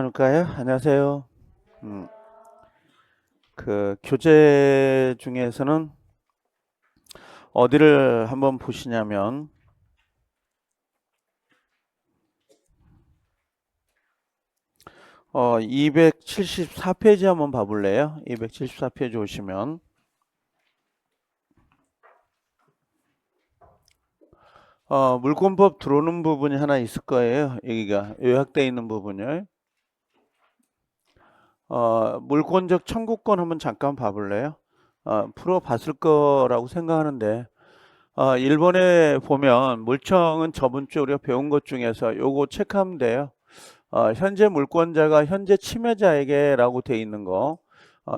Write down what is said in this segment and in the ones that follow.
나눌까요? 안녕하세요. 교재 중에서는 어디를 한번 보시냐면 274페이지 한번 봐볼래요? 274페이지 오시면 물권법 들어오는 부분이 하나 있을 거예요. 여기가 요약되어 있는 부분을 물권적 청구권 한번 잠깐 봐볼래요? 풀어봤을 거라고 생각하는데 일본에 보면 물청은 저번 주에 우리가 배운 것 중에서 요거 체크하면 돼요. 현재 물권자가 현재 침해자에게 라고 돼 있는 거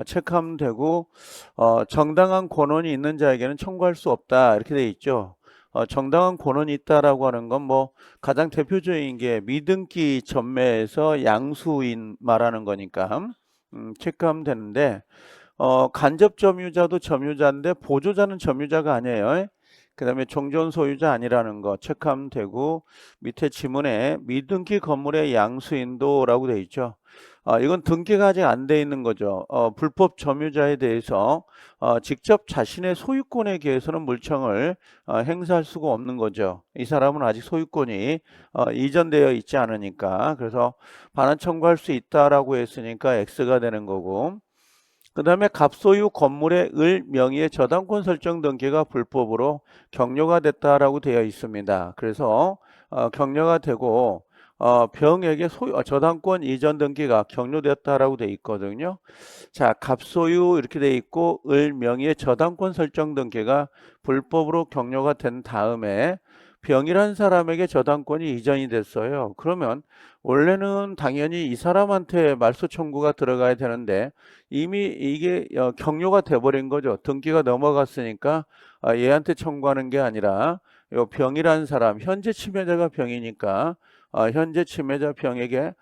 체크하면 되고 정당한 권한이 있는 자에게는 청구할 수 없다 이렇게 돼 있죠. 정당한 권한이 있다라고 하는 건 뭐 가장 대표적인 게 미등기 전매에서 양수인 말하는 거니까 체크하면 되는데 간접 점유자도 점유자인데 보조자는 점유자가 아니에요. 그 다음에 종전 소유자 아니라는 거 체크하면 되고 밑에 지문에 미등기 건물의 양수인도라고 돼 있죠. 이건 등기가 아직 안 돼 있는 거죠. 불법 점유자에 대해서 직접 자신의 소유권에 대해서는 물청을 행사할 수가 없는 거죠. 이 사람은 아직 소유권이 이전되어 있지 않으니까. 그래서 반환 청구할 수 있다라고 했으니까 X가 되는 거고, 그 다음에 갑소유 건물의 을 명의의 저당권 설정 등기가 불법으로 격려가 됐다라고 되어 있습니다. 그래서 격려가 되고 병에게 저당권 이전 등기가 격려됐다라고 되어 있거든요. 자, 갑소유 이렇게 되어 있고 을 명의의 저당권 설정 등기가 불법으로 격려가 된 다음에 병이란 사람에게 저당권이 이전이 됐어요. 그러면 원래는 당연히 이 사람한테 말소 청구가 들어가야 되는데 이미 이게 격려가 돼버린 거죠. 등기가 넘어갔으니까 얘한테 청구하는 게 아니라 요 병이란 사람, 현재 침해자가 병이니까 현재 침해자 병에게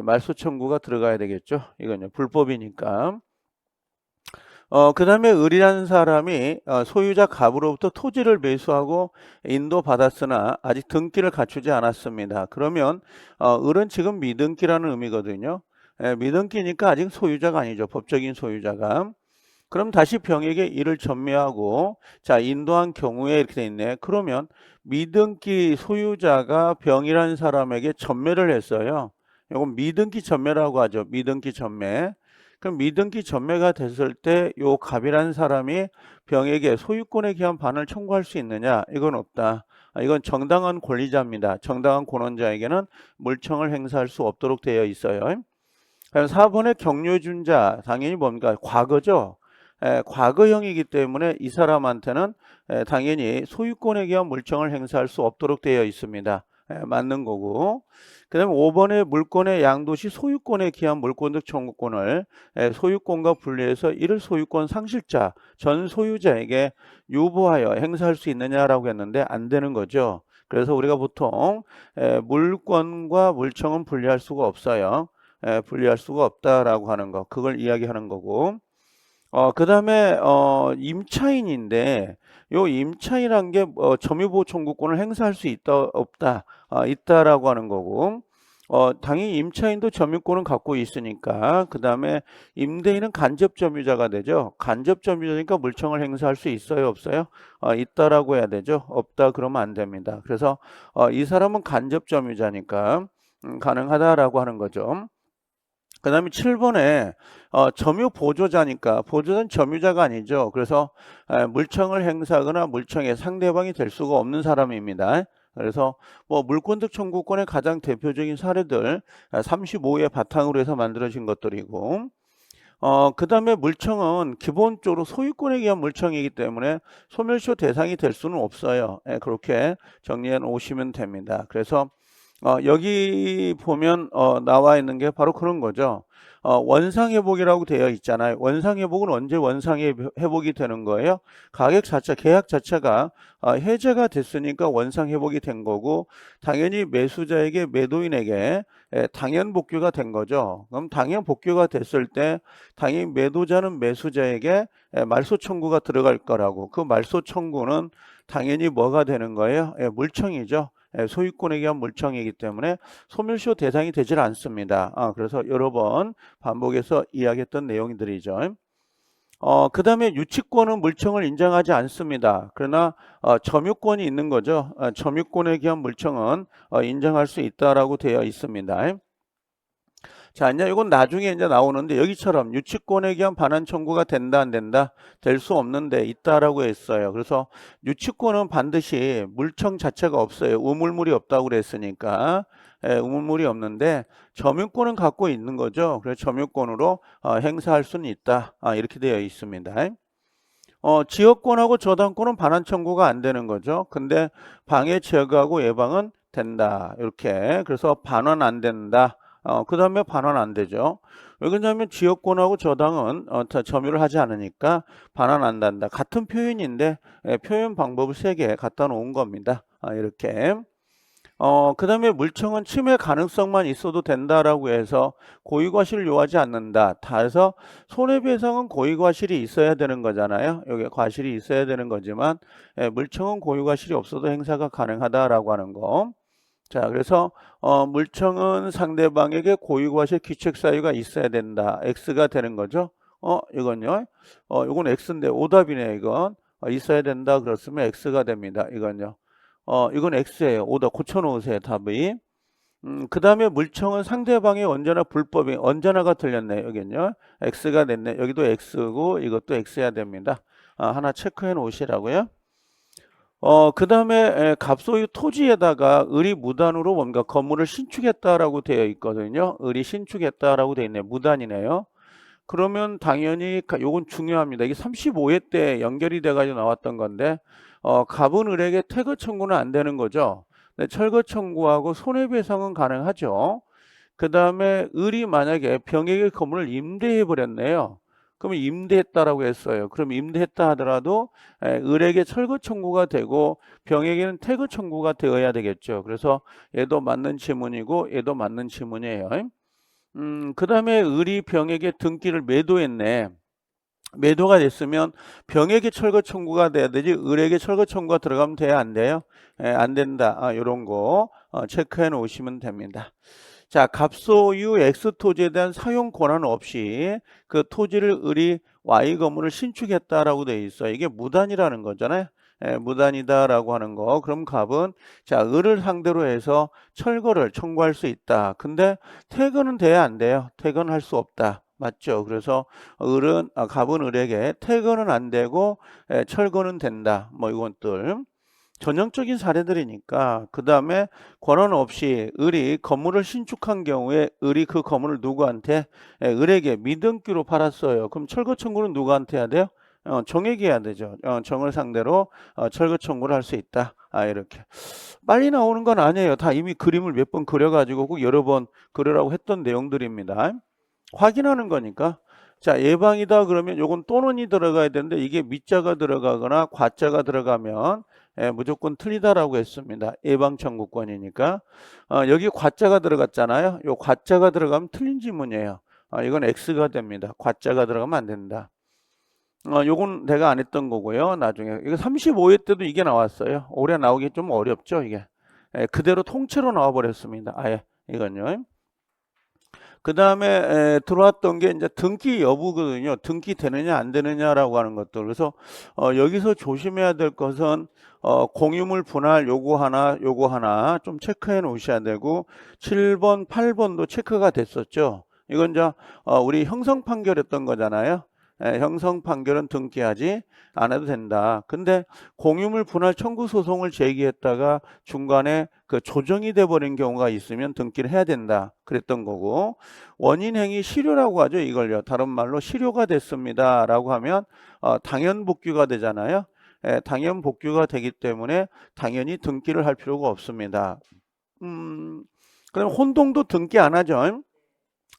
말소 청구가 들어가야 되겠죠. 이건요 불법이니까. 그 다음에 을이라는 사람이 소유자 갑으로부터 토지를 매수하고 인도받았으나 아직 등기를 갖추지 않았습니다. 그러면 을은 지금 미등기라는 의미거든요. 미등기니까 아직 소유자가 아니죠. 법적인 소유자가. 그럼 다시 병에게 이를 전매하고 자 인도한 경우에 이렇게 돼 있네. 그러면 미등기 소유자가 병이라는 사람에게 전매를 했어요. 이건 미등기 전매라고 하죠. 미등기 전매. 그럼 미등기 전매가 됐을 때 요 갑이라는 사람이 병에게 소유권에 기한 반을 청구할 수 있느냐? 이건 없다. 이건 정당한 권리자입니다. 정당한 권원자에게는 물청을 행사할 수 없도록 되어 있어요. 그럼 4번의 격려준 자 당연히 뭡니까? 과거죠. 과거형이기 때문에 이 사람한테는 당연히 소유권에 기한 물청을 행사할 수 없도록 되어 있습니다. 맞는 거고. 그 다음에 5번의 물권의 양도시 소유권에 기한 물권적 청구권을 소유권과 분리해서 이를 소유권 상실자, 전 소유자에게 유보하여 행사할 수 있느냐라고 했는데 안 되는 거죠. 그래서 우리가 보통 물권과 물청은 분리할 수가 없어요. 분리할 수가 없다라고 하는 거, 그걸 이야기하는 거고. 그 다음에 임차인인데 요 임차인한 게 점유보호 청구권을 행사할 수 있다 없다 있다라고 하는 거고 당연히 임차인도 점유권은 갖고 있으니까 그 다음에 임대인은 간접 점유자가 되죠. 간접 점유자니까 물청을 행사할 수 있어요 없어요? 있다라고 해야 되죠. 없다 그러면 안 됩니다. 그래서 이 사람은 간접 점유자니까 가능하다라고 하는 거죠. 그 다음에 7번에 점유 보조자니까 보조자는 점유자가 아니죠. 그래서 물청을 행사하거나 물청의 상대방이 될 수가 없는 사람입니다. 그래서 뭐 물권적 청구권의 가장 대표적인 사례들 35의 바탕으로 해서 만들어진 것들이고 그 다음에 물청은 기본적으로 소유권에 의한 물청이기 때문에 소멸시효 대상이 될 수는 없어요. 그렇게 정리해 놓으시면 됩니다. 그래서 여기 보면 나와 있는 게 바로 그런 거죠. 원상회복이라고 되어 있잖아요. 원상회복은 언제 원상회복이 되는 거예요? 가격 자체, 계약 자체가 해제가 됐으니까 원상회복이 된 거고 당연히 매수자에게 매도인에게 당연 복귀가 된 거죠. 그럼 당연 복귀가 됐을 때 당연히 매도자는 매수자에게 말소 청구가 들어갈 거라고 그 말소 청구는 당연히 뭐가 되는 거예요? 물청이죠. 소유권에 의한 물청이기 때문에 소멸시효 대상이 되질 않습니다. 그래서 여러 번 반복해서 이야기했던 내용들이죠. 그 다음에 유치권은 물청을 인정하지 않습니다. 그러나 점유권이 있는 거죠. 점유권에 의한 물청은 인정할 수 있다라고 되어 있습니다. 자, 이제 이건 나중에 이제 나오는데 여기처럼 유치권에 의한 반환 청구가 된다 안 된다? 될 수 없는데 있다라고 했어요. 그래서 유치권은 반드시 물청 자체가 없어요. 우물물이 없다고 그랬으니까. 우물물이 없는데 점유권은 갖고 있는 거죠. 그래서 점유권으로 행사할 수는 있다. 이렇게 되어 있습니다. 지역권하고 저당권은 반환 청구가 안 되는 거죠. 근데 방해 제거하고 예방은 된다. 이렇게. 그래서 반환 안 된다. 그 다음에 반환 안 되죠. 왜 그러냐면 지역권하고 저당은 다 점유를 하지 않으니까 반환 안 된다. 같은 표현인데 표현 방법을 3개 갖다 놓은 겁니다. 이렇게. 그 다음에 물청은 침해 가능성만 있어도 된다라고 해서 고의과실을 요하지 않는다. 다 해서 손해배상은 고의과실이 있어야 되는 거잖아요. 여기 과실이 있어야 되는 거지만 물청은 고의과실이 없어도 행사가 가능하다라고 하는 거. 자, 그래서 물청은 상대방에게 고의과실 귀책사유가 있어야 된다. X가 되는 거죠. 이건요. 이건 X인데 오답이네요. 이건 있어야 된다. 그렇으면 X가 됩니다. 이건요. 이건 X예요. 오답 고쳐놓으세요. 답이. 그 다음에 물청은 상대방이 언제나 불법이 언제나가 틀렸네. 여기는요. X가 됐네. 여기도 X고 이것도 X해야 됩니다. 하나 체크해 놓으시라고요. 그 다음에 갑소유 토지에다가 을이 무단으로 뭔가 건물을 신축했다라고 되어 있거든요. 을이 신축했다라고 되어 있네요. 무단이네요. 그러면 당연히 요건 중요합니다. 이게 35회 때 연결이 돼가지고 나왔던 건데 갑은 을에게 퇴거 청구는 안 되는 거죠. 근데 철거 청구하고 손해배상은 가능하죠. 그 다음에 을이 만약에 병에게 건물을 임대해 버렸네요. 그러면 임대했다라고 했어요. 그럼 임대했다 하더라도 을에게 철거 청구가 되고 병에게는 퇴거 청구가 되어야 되겠죠. 그래서 얘도 맞는 지문이고 얘도 맞는 지문이에요. 그 다음에 을이 병에게 등기를 매도했네. 매도가 됐으면 병에게 철거 청구가 돼야 되지 을에게 철거 청구가 들어가면 돼야 안 돼요? 안 된다. 이런 거 체크해 놓으시면 됩니다. 자, 갑소유 X토지에 대한 사용 권한 없이 그 토지를 을이 Y 건물을 신축했다라고 되어 있어요. 이게 무단이라는 거잖아요. 무단이다라고 하는 거. 그럼 갑은 자, 을을 상대로 해서 철거를 청구할 수 있다. 근데 퇴거는 돼야 안 돼요. 퇴거는 할 수 없다. 맞죠? 그래서 갑은 을에게 퇴거는 안 되고 철거는 된다. 뭐 이것들. 전형적인 사례들이니까 그 다음에 권한 없이 을이 건물을 신축한 경우에 을이 그 건물을 누구한테 을에게 미등기로 팔았어요. 그럼 철거 청구는 누구한테 해야 돼요? 정에게 해야 되죠. 정을 상대로 철거 청구를 할 수 있다. 이렇게 빨리 나오는 건 아니에요. 다 이미 그림을 몇 번 그려가지고 꼭 여러 번 그려라고 했던 내용들입니다. 확인하는 거니까. 자, 예방이다 그러면 요건 또는이 들어가야 되는데 이게 미자가 들어가거나 과자가 들어가면 무조건 틀리다라고 했습니다. 예방 청구권이니까. 여기 과자가 들어갔잖아요. 요 과자가 들어가면 틀린 지문이에요. 이건 X가 됩니다. 과자가 들어가면 안 된다. 요건 내가 안 했던 거고요. 나중에 이거 35회 때도 이게 나왔어요. 올해 나오기 좀 어렵죠, 이게. 그대로 통째로 나와 버렸습니다. 아예 이건요. 그 다음에 들어왔던 게 이제 등기 여부거든요. 등기 되느냐 안 되느냐라고 하는 것들. 그래서 여기서 조심해야 될 것은 공유물 분할 요거 하나 좀 체크해 놓으셔야 되고 7번, 8번도 체크가 됐었죠. 이건 이제 우리 형성 판결했던 거잖아요. 형성 판결은 등기하지 않아도 된다. 근데 공유물 분할 청구 소송을 제기했다가 중간에 그 조정이 돼버린 경우가 있으면 등기를 해야 된다. 그랬던 거고 원인행위 실효라고 하죠. 이걸요. 다른 말로 실효가 됐습니다. 라고 하면 당연 복귀가 되잖아요. 당연 복귀가 되기 때문에 당연히 등기를 할 필요가 없습니다. 그럼 혼동도 등기 안 하죠.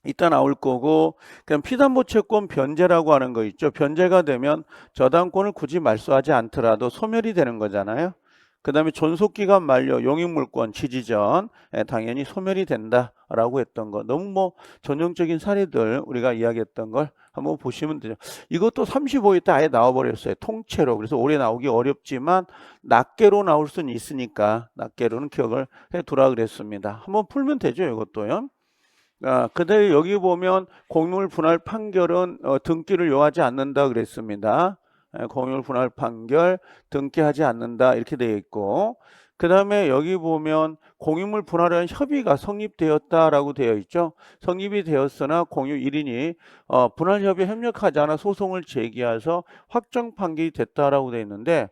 이따 나올 거고 그냥 피담보채권 변제라고 하는 거 있죠. 변제가 되면 저당권을 굳이 말소하지 않더라도 소멸이 되는 거잖아요. 그 다음에 존속기간 만료, 용익물권 취지 전 당연히 소멸이 된다라고 했던 거. 너무 뭐 전형적인 사례들 우리가 이야기했던 걸 한번 보시면 되죠. 이것도 35회 때 아예 나와버렸어요. 통째로. 그래서 올해 나오기 어렵지만 낱개로 나올 수는 있으니까 낱개로는 기억을 해두라 그랬습니다. 한번 풀면 되죠. 이것도요. 그다음에 여기 보면 공유물 분할 판결은 등기를 요하지 않는다 그랬습니다. 공유물 분할 판결 등기하지 않는다 이렇게 되어 있고, 그 다음에 여기 보면 공유물 분할은 협의가 성립되었다라고 되어 있죠. 성립이 되었으나 공유 1인이 분할 협의에 협력하지 않아 소송을 제기해서 확정 판결이 됐다라고 되어 있는데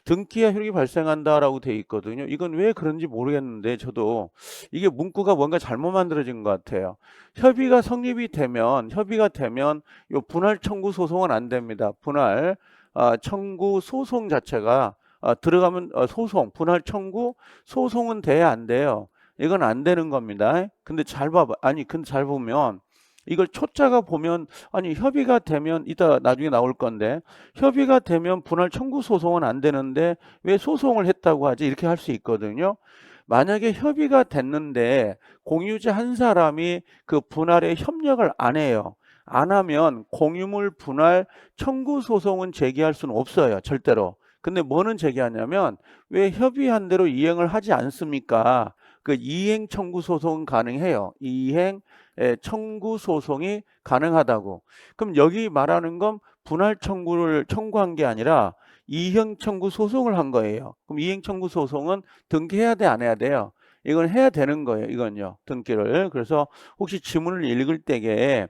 등기와 효력이 발생한다라고 되어 있거든요. 이건 왜 그런지 모르겠는데 저도 이게 문구가 뭔가 잘못 만들어진 것 같아요. 협의가 성립이 되면 요 분할 청구 소송은 안 됩니다. 분할 청구 소송 자체가 들어가면 소송, 분할 청구 소송은 돼야 안 돼요. 이건 안 되는 겁니다. 근데 잘 봐봐. 근데 잘 보면 이걸 초짜가 보면 협의가 되면 이따 나중에 나올 건데 협의가 되면 분할 청구 소송은 안 되는데 왜 소송을 했다고 하지? 이렇게 할 수 있거든요. 만약에 협의가 됐는데 공유자 한 사람이 그 분할에 협력을 안 해요. 안 하면 공유물 분할 청구 소송은 제기할 수는 없어요. 절대로. 근데 뭐는 제기하냐면 왜 협의한 대로 이행을 하지 않습니까? 그 이행 청구 소송은 가능해요. 이행 청구 소송이 가능하다고. 그럼 여기 말하는 건 분할 청구를 청구한 게 아니라 이행 청구 소송을 한 거예요. 그럼 이행 청구 소송은 등기해야 돼, 안 해야 돼요? 이건 해야 되는 거예요. 이건요. 등기를. 그래서 혹시 지문을 읽을 때에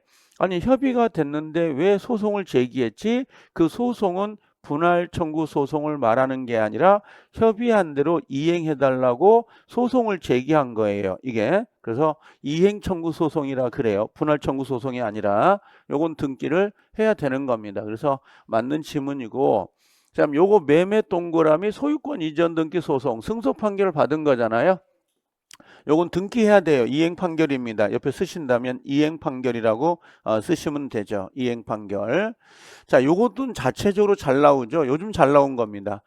협의가 됐는데 왜 소송을 제기했지? 그 소송은 분할 청구 소송을 말하는 게 아니라 협의한 대로 이행해달라고 소송을 제기한 거예요. 이게. 그래서 이행 청구 소송이라 그래요. 분할 청구 소송이 아니라 요건 등기를 해야 되는 겁니다. 그래서 맞는 지문이고, 자, 요거 매매 동그라미 소유권 이전 등기 소송 승소 판결을 받은 거잖아요. 요건 등기해야 돼요. 이행 판결입니다. 옆에 쓰신다면 이행 판결이라고 쓰시면 되죠. 이행 판결. 자, 요것도 자체적으로 잘 나오죠. 요즘 잘 나온 겁니다.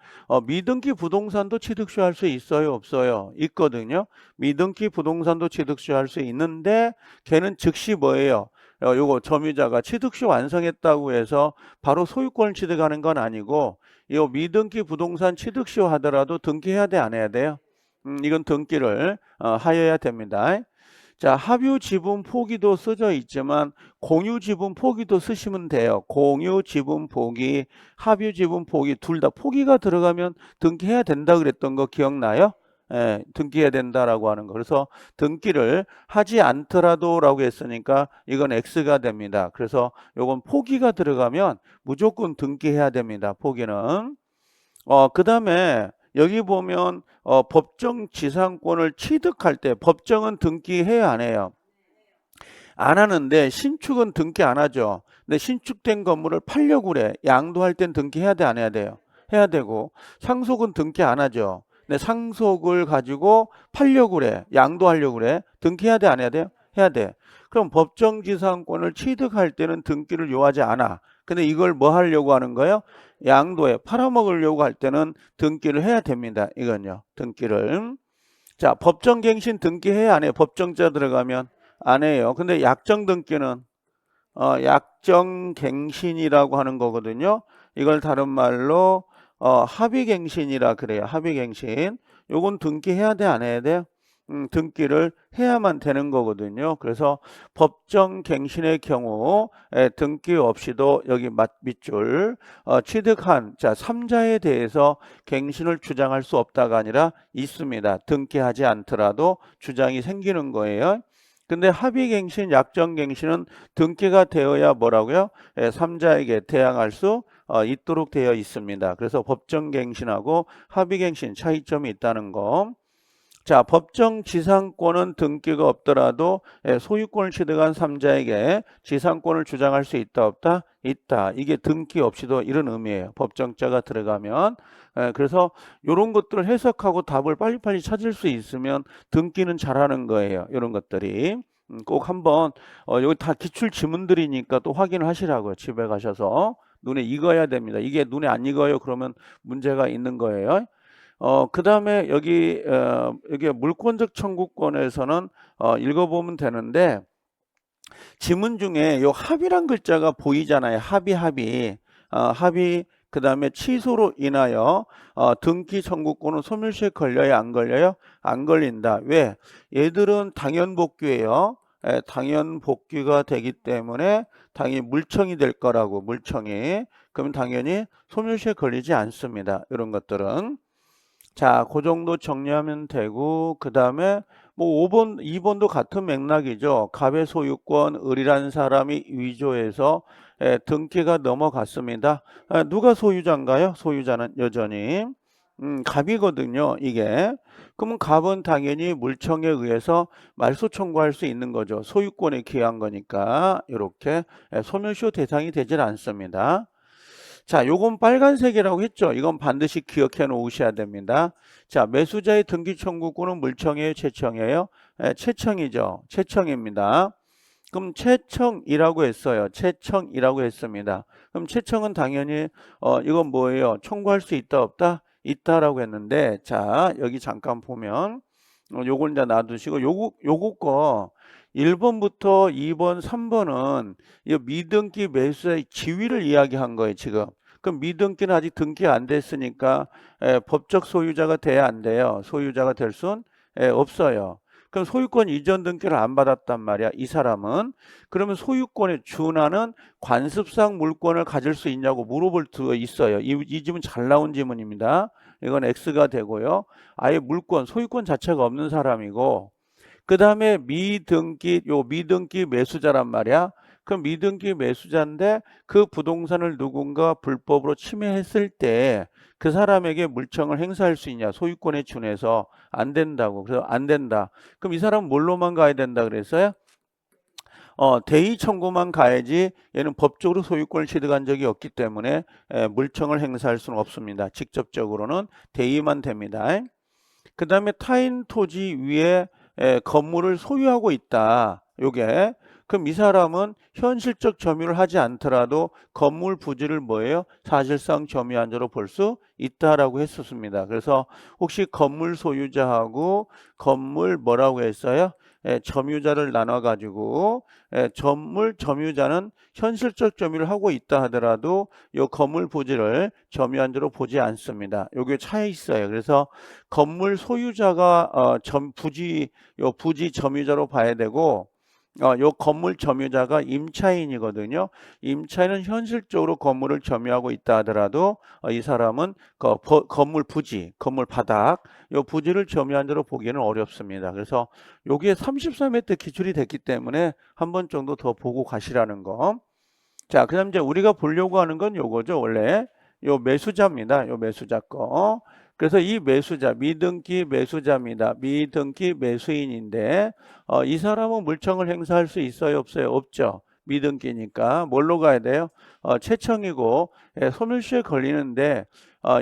미등기 부동산도 취득시 할 수 있어요, 없어요? 있거든요. 미등기 부동산도 취득시 할 수 있는데 걔는 즉시 뭐예요? 요거 점유자가 취득시 완성했다고 해서 바로 소유권을 취득하는 건 아니고, 요 미등기 부동산 취득시 하더라도 등기해야 돼, 안 해야 돼요? 이건 등기를 하여야 됩니다. 자, 합유 지분 포기도 써져 있지만 공유 지분 포기도 쓰시면 돼요. 공유 지분 포기, 합유 지분 포기 둘 다 포기가 들어가면 등기해야 된다 그랬던 거 기억나요? 등기해야 된다라고 하는 거. 그래서 등기를 하지 않더라도라고 했으니까 이건 X가 됩니다. 그래서 요건 포기가 들어가면 무조건 등기해야 됩니다. 포기는. 그 다음에 여기 보면 법정 지상권을 취득할 때 법정은 등기해야 안 해요? 안 하는데 신축은 등기 안 하죠. 근데 신축된 건물을 팔려고 그래. 양도할 땐 등기해야 돼, 안 해야 돼요? 해야 되고, 상속은 등기 안 하죠. 근데 상속을 가지고 팔려고 그래. 양도하려고 그래. 등기해야 돼, 안 해야 돼요? 해야 돼. 그럼 법정 지상권을 취득할 때는 등기를 요하지 않아. 근데 이걸 뭐 하려고 하는 거예요? 양도에 팔아먹으려고 할 때는 등기를 해야 됩니다. 이건요. 등기를. 자, 법정갱신 등기해야 안 해요? 법정자 들어가면 안 해요. 근데 약정 등기는 약정갱신이라고 하는 거거든요. 이걸 다른 말로 합의갱신이라 그래요. 합의갱신. 요건 등기해야 돼, 안 해야 돼요? 등기를 해야만 되는 거거든요. 그래서 법정갱신의 경우 등기 없이도 여기 밑줄 취득한 3자에 대해서 갱신을 주장할 수 없다가 아니라 있습니다. 등기하지 않더라도 주장이 생기는 거예요. 근데 합의갱신, 약정갱신은 등기가 되어야 뭐라고요? 3자에게 대항할 수 있도록 되어 있습니다. 그래서 법정갱신하고 합의갱신 차이점이 있다는 거. 자, 법정 지상권은 등기가 없더라도 소유권을 취득한 3자에게 지상권을 주장할 수 있다, 없다? 있다. 이게 등기 없이도 이런 의미예요. 법정자가 들어가면. 그래서 이런 것들을 해석하고 답을 빨리빨리 찾을 수 있으면 등기는 잘하는 거예요. 이런 것들이. 꼭 한번 여기 다 기출 지문들이니까 또 확인을 하시라고요. 집에 가셔서 눈에 익어야 됩니다. 이게 눈에 안 익어요. 그러면 문제가 있는 거예요. 그다음에 여기 물권적 청구권에서는 읽어보면 되는데 지문 중에 요 합의란 글자가 보이잖아요. 합의. 합의 그다음에 취소로 인하여 등기 청구권은 소멸시에 걸려요, 안 걸려요? 안 걸린다. 왜? 얘들은 당연 복귀예요. 당연 복귀가 되기 때문에 당연히 물청이 될 거라고, 물청이. 그럼 당연히 소멸시에 걸리지 않습니다. 이런 것들은. 자, 그 정도 정리하면 되고, 그 다음에 뭐 5번, 2번도 같은 맥락이죠. 갑의 소유권, 을이라는 사람이 위조해서 등기가 넘어갔습니다. 누가 소유자인가요? 소유자는 여전히 갑이거든요, 이게. 그러면 갑은 당연히 물청에 의해서 말소 청구할 수 있는 거죠. 소유권에 기한 거니까 이렇게 소멸시효 대상이 되질 않습니다. 자, 요건 빨간색이라고 했죠. 이건 반드시 기억해 놓으셔야 됩니다. 자, 매수자의 등기 청구권은 물청이에요, 채청이에요? 채청이죠. 채청입니다. 그럼 채청이라고 했어요. 채청이라고 했습니다. 그럼 채청은 당연히 이건 뭐예요? 청구할 수 있다 없다? 있다라고 했는데 자, 여기 잠깐 보면 요걸 이제 놔두시고 요거 거 1번부터 2번, 3번은 이 미등기 매수자의 지위를 이야기한 거예요, 지금. 그럼 미등기는 아직 등기 안 됐으니까 법적 소유자가 돼야 안 돼요. 소유자가 될 순 없어요. 그럼 소유권 이전 등기를 안 받았단 말이야, 이 사람은. 그러면 소유권에 준하는 관습상 물권을 가질 수 있냐고 물어볼 수 있어요. 이 질문 잘 나온 질문입니다. 이건 X가 되고요. 아예 물권, 소유권 자체가 없는 사람이고, 그 다음에 미등기 매수자란 말이야. 그럼 미등기 매수자인데 그 부동산을 누군가 불법으로 침해했을 때 그 사람에게 물청을 행사할 수 있냐? 소유권에 준해서 안 된다고. 그래서 안 된다. 그럼 이 사람은 뭘로만 가야 된다 그랬어요? 대의 청구만 가야지 얘는 법적으로 소유권을 취득한 적이 없기 때문에 물청을 행사할 수는 없습니다. 직접적으로는 대의만 됩니다. 그 다음에 타인 토지 위에 건물을 소유하고 있다. 요게. 그럼 이 사람은 현실적 점유를 하지 않더라도 건물 부지를 뭐예요? 사실상 점유한자로 볼 수 있다라고 했었습니다. 그래서 혹시 건물 소유자하고 건물 뭐라고 했어요? 점유자를 나눠가지고 점유자는 현실적 점유를 하고 있다 하더라도 이 건물 부지를 점유한자로 보지 않습니다. 요게 차이 있어요. 그래서 건물 소유자가 부지 점유자로 봐야 되고 요 건물 점유자가 임차인이거든요. 임차인은 현실적으로 건물을 점유하고 있다 하더라도 이 사람은 건물 부지, 건물 바닥, 요 부지를 점유한 대로 보기에는 어렵습니다. 그래서 여기에 33회 때 기출이 됐기 때문에 한 번 정도 더 보고 가시라는 거. 자, 그다음 이제 우리가 보려고 하는 건 요거죠. 원래 요 매수자입니다. 요 매수자 거. 그래서 이 매수자, 미등기 매수자입니다. 미등기 매수인인데 이 사람은 물청을 행사할 수 있어요, 없어요? 없죠. 미등기니까 뭘로 가야 돼요? 채청이고 소멸시에 걸리는데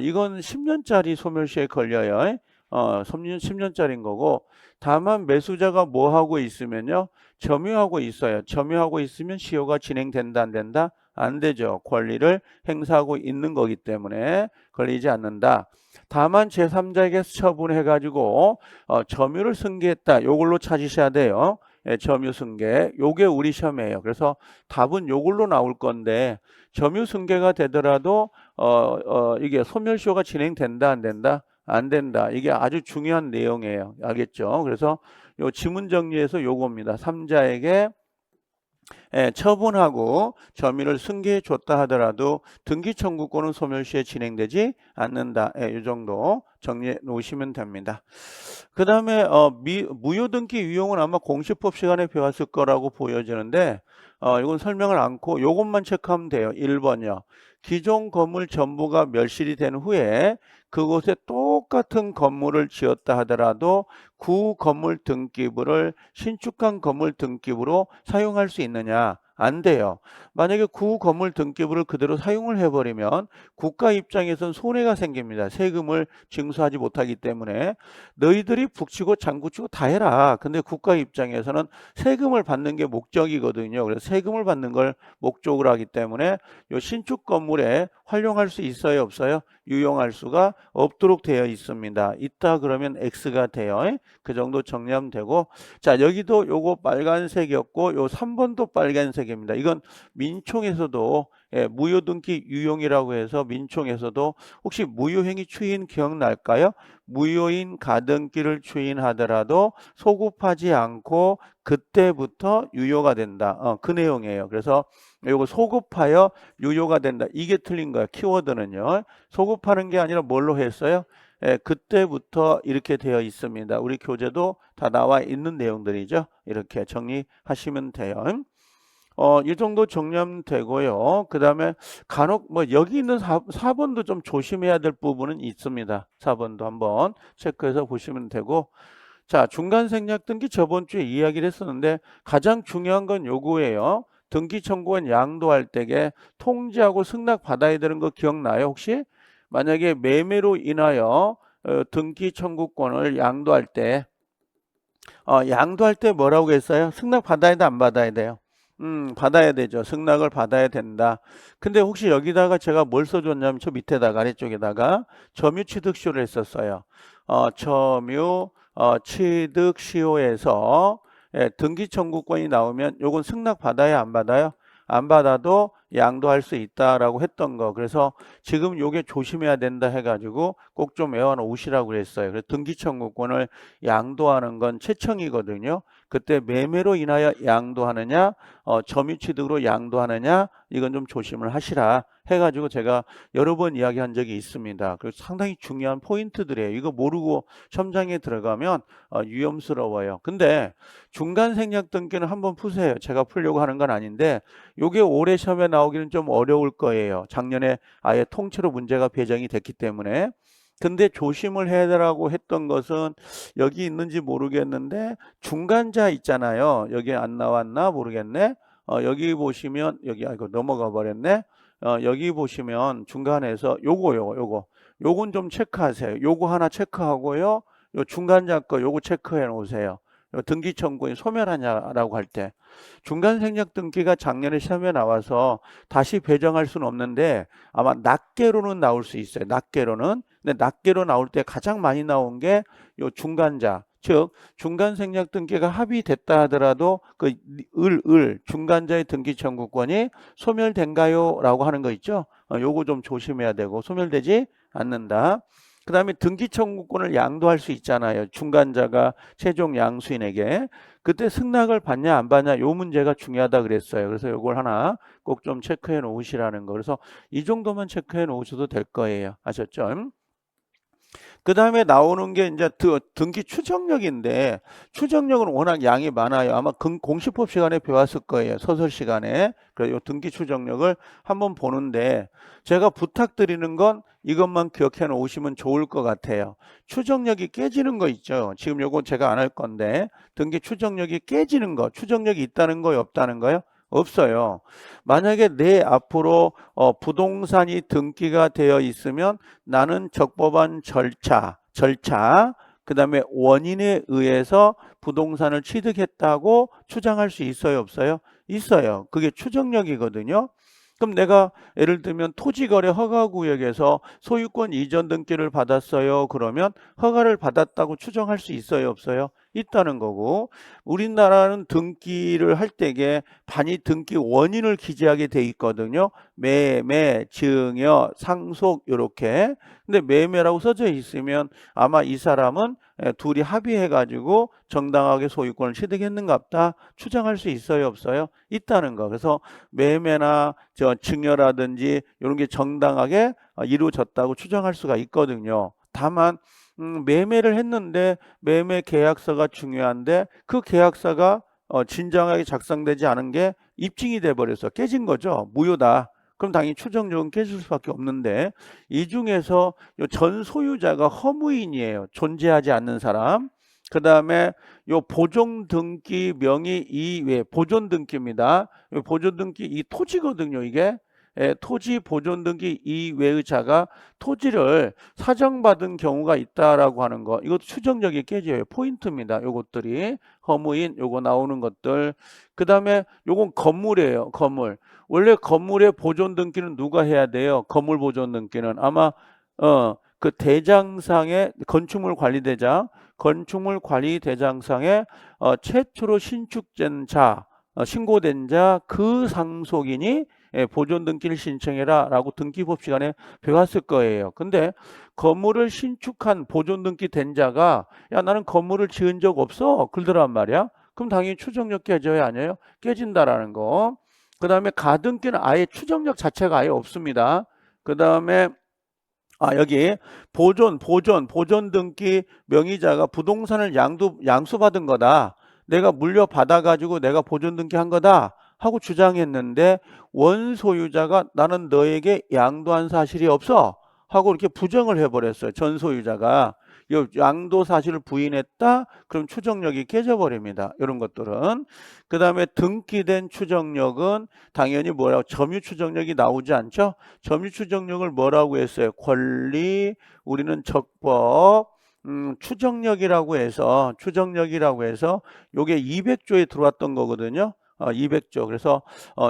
이건 10년짜리 소멸시에 걸려요. 10년짜리인 거고 다만 매수자가 뭐 하고 있으면요. 점유하고 있어요. 점유하고 있으면 시효가 진행된다 안 된다? 안 되죠. 권리를 행사하고 있는 거기 때문에 걸리지 않는다. 다만 제3자에게 처분해가지고 점유를 승계했다. 요걸로 찾으셔야 돼요. 점유 승계. 요게 우리 시험이에요. 그래서 답은 요걸로 나올 건데 점유 승계가 되더라도 이게 소멸시효가 진행된다 안 된다? 안 된다. 이게 아주 중요한 내용이에요. 알겠죠? 그래서 요 지문 정리해서 요겁니다. 3자에게 처분하고 점유를 승계해 줬다 하더라도 등기 청구권은 소멸시에 진행되지 않는다. 이 정도 정리해 놓으시면 됩니다. 그 다음에 무효등기 유용은 아마 공시법 시간에 배웠을 거라고 보여지는데 이건 설명을 않고 요것만 체크하면 돼요. 1번이요. 기존 건물 전부가 멸실이 된 후에 그곳에 똑같은 건물을 지었다 하더라도 구 건물 등기부를 신축한 건물 등기부로 사용할 수 있느냐? 안 돼요. 만약에 구 건물 등기부를 그대로 사용을 해버리면 국가 입장에선 손해가 생깁니다. 세금을 징수하지 못하기 때문에 너희들이 북치고 장구치고 다 해라. 근데 국가 입장에서는 세금을 받는 게 목적이거든요. 그래서 세금을 받는 걸 목적으로 하기 때문에 요 신축 건물에 활용할 수 있어요, 없어요? 유용할 수가 없도록 되어 있습니다. 있다 그러면 X가 돼요. 그 정도 정리하면 되고, 자, 여기도 요거 빨간색이었고 요 3번도 빨간색입니다. 이건 민총에서도 무효등기 유용이라고 해서 민총에서도 혹시 무효행위 추인 기억날까요? 무효인 가등기를 추인하더라도 소급하지 않고 그때부터 유효가 된다. 그 내용이에요. 그래서 요거 소급하여 유효가 된다. 이게 틀린 거야. 키워드는요. 소급하는 게 아니라 뭘로 했어요? 그때부터 이렇게 되어 있습니다. 우리 교재도 다 나와 있는 내용들이죠. 이렇게 정리하시면 돼요. 이 정도 정리하면 되고요. 그 다음에 간혹 뭐 여기 있는 4번도 좀 조심해야 될 부분은 있습니다. 4번도 한번 체크해서 보시면 되고, 자, 중간 생략 등기 저번 주에 이야기를 했었는데 가장 중요한 건 요거예요. 등기 청구원 양도할 때에 통지하고 승낙 받아야 되는 거 기억나요? 혹시? 만약에 매매로 인하여 등기 청구권을 양도할 때 양도할 때 뭐라고 했어요? 승낙 받아야 돼, 안 받아야 돼요? 받아야 되죠. 승낙을 받아야 된다. 근데 혹시 여기다가 제가 뭘 써줬냐면 저 밑에다가 아래쪽에다가 점유 취득시효를 했었어요. 점유 취득시효에서 등기 청구권이 나오면 요건 승낙 받아야 안 받아요? 안 받아도 양도할 수 있다라고 했던 거. 그래서 지금 요게 조심해야 된다 해가지고 꼭 좀 외워 놓으시라고 그랬어요. 그래서 등기 청구권을 양도하는 건 채청이거든요. 그때 매매로 인하여 양도하느냐, 점유취득으로 양도하느냐, 이건 좀 조심을 하시라 해가지고 제가 여러 번 이야기한 적이 있습니다. 그래서 상당히 중요한 포인트들이에요. 이거 모르고 시험장에 들어가면 위험스러워요. 근데 중간 생략 등기는 한번 푸세요. 제가 풀려고 하는 건 아닌데 요게 올해 시험에 나오기는 좀 어려울 거예요. 작년에 아예 통째로 문제가 배정이 됐기 때문에. 근데 조심을 해라고 했던 것은 여기 있는지 모르겠는데 중간자 있잖아요. 여기 안 나왔나 모르겠네. 여기 보시면 여기 아이고 넘어가 버렸네. 여기 보시면 중간에서 요건 좀 체크하세요. 요거 하나 체크하고요. 요 중간자 거 요거 체크해 놓으세요. 등기 청구인 소멸하냐라고 할 때 중간 생략 등기가 작년에 시험에 나와서 다시 배정할 수는 없는데 아마 낱개로는 나올 수 있어요. 낱개로는. 근데 낱개로 나올 때 가장 많이 나온 게 요 중간자, 즉 중간 생략 등기가 합의됐다 하더라도 그 중간자의 등기 청구권이 소멸된가요? 라고 하는 거 있죠. 요거 좀 조심해야 되고 소멸되지 않는다. 그 다음에 등기 청구권을 양도할 수 있잖아요. 중간자가 최종 양수인에게. 그때 승낙을 받냐 안 받냐 요 문제가 중요하다 그랬어요. 그래서 요걸 하나 꼭 좀 체크해 놓으시라는 거. 그래서 이 정도만 체크해 놓으셔도 될 거예요. 아셨죠? 그 다음에 나오는 게 이제 등기 추정력인데 추정력은 워낙 양이 많아요. 아마 공시법 시간에 배웠을 거예요. 서술 시간에. 그래서 이 등기 추정력을 한번 보는데 제가 부탁드리는 건 이것만 기억해 놓으시면 좋을 것 같아요. 추정력이 깨지는 거 있죠. 지금 요거 제가 안 할 건데 등기 추정력이 깨지는 거, 추정력이 있다는 거요, 없다는 거요? 없어요. 만약에 내 앞으로 부동산이 등기가 되어 있으면 나는 적법한 절차, 그 다음에 원인에 의해서 부동산을 취득했다고 추정할 수 있어요, 없어요? 있어요. 그게 추정력이거든요. 그럼 내가 예를 들면 토지거래 허가구역에서 소유권 이전 등기를 받았어요. 그러면 허가를 받았다고 추정할 수 있어요, 없어요? 있다는 거고, 우리나라는 등기를 할 때에 반이 등기 원인을 기재하게 돼 있거든요. 매매, 증여, 상속 이렇게. 근데 매매라고 써져 있으면 아마 이 사람은 둘이 합의해 가지고 정당하게 소유권을 취득했는갑다 추정할 수 있어요, 없어요? 있다는 거. 그래서 매매나 증여라든지 이런 게 정당하게 이루어졌다고 추정할 수가 있거든요. 다만 매매를 했는데 매매 계약서가 중요한데 그 계약서가 진정하게 작성되지 않은 게 입증이 돼 버려서 깨진 거죠. 무효다. 그럼 당연히 추정력은 깨질 수밖에 없는데 이 중에서 전 소유자가 허무인이에요. 존재하지 않는 사람. 그 다음에 요 보존 등기 명의 이외, 보존 등기입니다. 요 보존 등기 이 토지거든요, 이게. 예, 토지 보존 등기 이외의 자가 토지를 사정받은 경우가 있다라고 하는 거. 이것도 추정력이 깨져요. 포인트입니다. 요것들이 허무인 요거 나오는 것들. 그 다음에 요건 건물이에요. 건물. 원래 건물의 보존 등기는 누가 해야 돼요? 건물 보존 등기는 아마 그 대장상의 건축물 관리대장, 건축물 관리대장상에 최초로 신축된 자, 신고된 자 그 상속인이 예, 보존 등기를 신청해라 라고 등기법 시간에 배웠을 거예요. 근데 건물을 신축한 보존 등기 된 자가 야 나는 건물을 지은 적 없어 그러더란 말이야. 그럼 당연히 추정력 깨져요, 아니에요? 깨진다라는 거. 그 다음에 가등기는 아예 추정력 자체가 아예 없습니다. 그 다음에 여기 보존 등기 명의자가 부동산을 양수받은 거다. 내가 물려받아 가지고 내가 보존 등기 한 거다 하고 주장했는데 원소유자가 나는 너에게 양도한 사실이 없어 하고 이렇게 부정을 해버렸어요. 전소유자가. 이 양도 사실을 부인했다? 그럼 추정력이 깨져버립니다. 이런 것들은. 그 다음에 등기된 추정력은 당연히 뭐라고 점유 추정력이 나오지 않죠? 점유 추정력을 뭐라고 했어요? 권리, 우리는 적법, 추정력이라고 해서 요게 200조에 들어왔던 거거든요. 200조. 그래서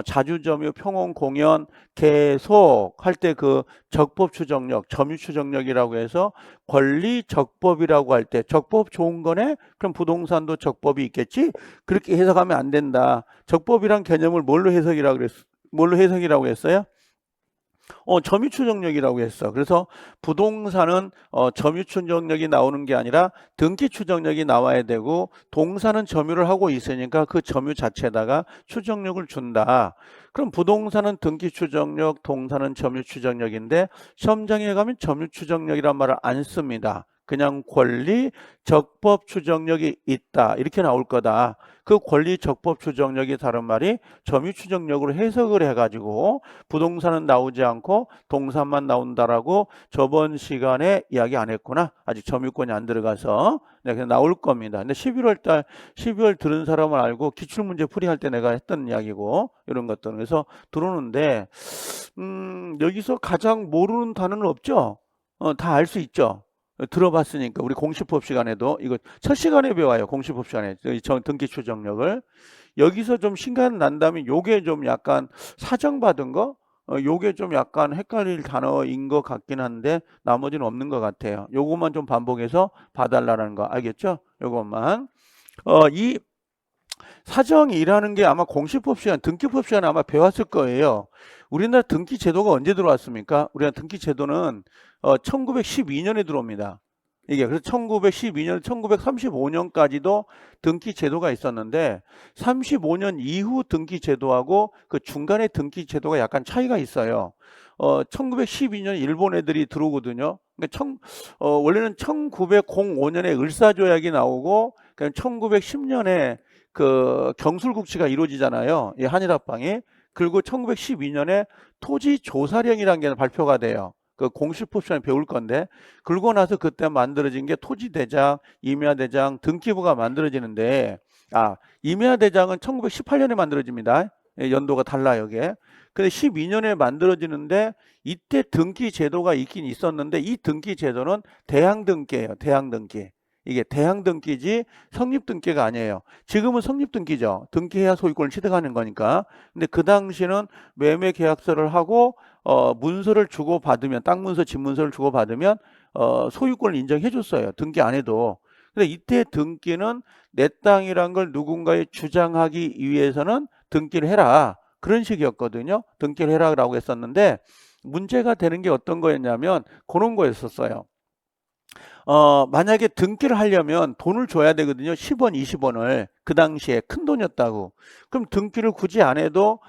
자주점유, 평온, 공연, 계속 할 때 그 적법 추정력, 점유 추정력이라고 해서 권리 적법이라고 할 때 적법 좋은 거네? 그럼 부동산도 적법이 있겠지? 그렇게 해석하면 안 된다. 적법이란 개념을 뭘로 해석이라고 했어요? 점유 추정력이라고 했어. 그래서 부동산은 점유 추정력이 나오는 게 아니라 등기 추정력이 나와야 되고 동사는 점유를 하고 있으니까 그 점유 자체에다가 추정력을 준다. 그럼 부동산은 등기 추정력, 동사는 점유 추정력인데 시험장에 가면 점유 추정력이란 말을 안 씁니다. 그냥 권리 적법 추정력이 있다 이렇게 나올 거다. 그 권리 적법 추정력이 다른 말이 점유 추정력으로 해석을 해가지고 부동산은 나오지 않고 동산만 나온다라고 저번 시간에 이야기 안 했구나. 아직 점유권이 안 들어가서 그냥 나올 겁니다. 근데 12월 들은 사람을 알고 기출문제 풀이할 때 내가 했던 이야기고 이런 것들은 그래서 들어오는데 여기서 가장 모르는 단어는 없죠. 다 알 수 있죠. 들어봤으니까 우리 공시법 시간에도 이거 첫 시간에 배워요. 공시법 시간에 등기 추정력을 여기서 좀 신간 난다면 요게 좀 약간 사정받은 거 요게 좀 약간 헷갈릴 단어인 것 같긴 한데 나머지는 없는 것 같아요. 요것만 좀 반복해서 봐달라는 거 알겠죠? 요것만 이 사정이라는 게 아마 공시법 시간, 등기법 시간에 아마 배웠을 거예요. 우리나라 등기 제도가 언제 들어왔습니까? 우리나라 등기 제도는 1912년에 들어옵니다. 이게 그래서 1912년, 1935년까지도 등기 제도가 있었는데 35년 이후 등기 제도하고 그 중간에 등기 제도가 약간 차이가 있어요. 1912년 일본 애들이 들어오거든요. 그러니까 원래는 1905년에 을사조약이 나오고 1910년에 그 경술국치가 이루어지잖아요. 이 한일합방이. 그리고 1912년에 토지조사령이라는 게 발표가 돼요. 그 공시법 시간에 배울 건데 그러고 나서 그때 만들어진 게 토지대장, 임야대장, 등기부가 만들어지는데 임야대장은 1918년에 만들어집니다. 연도가 달라요, 이게. 근데 12년에 만들어지는데 이때 등기 제도가 있긴 있었는데 이 등기 제도는 대항등기예요. 대항등기. 이게 대항등기지 성립등기가 아니에요. 지금은 성립등기죠. 등기해야 소유권을 취득하는 거니까. 근데 그 당시는 매매계약서를 하고 문서를 주고받으면 땅 문서, 집 문서를 주고받으면 소유권을 인정해 줬어요. 등기 안 해도. 근데 이때 등기는 내 땅이란 걸 누군가에 주장하기 위해서는 등기를 해라. 그런 식이었거든요. 등기를 해라라고 했었는데 문제가 되는 게 어떤 거였냐면 그런 거였었어요. 만약에 등기를 하려면 돈을 줘야 되거든요. 10원, 20원을. 그 당시에 큰 돈이었다고. 그럼 등기를 굳이 안 해도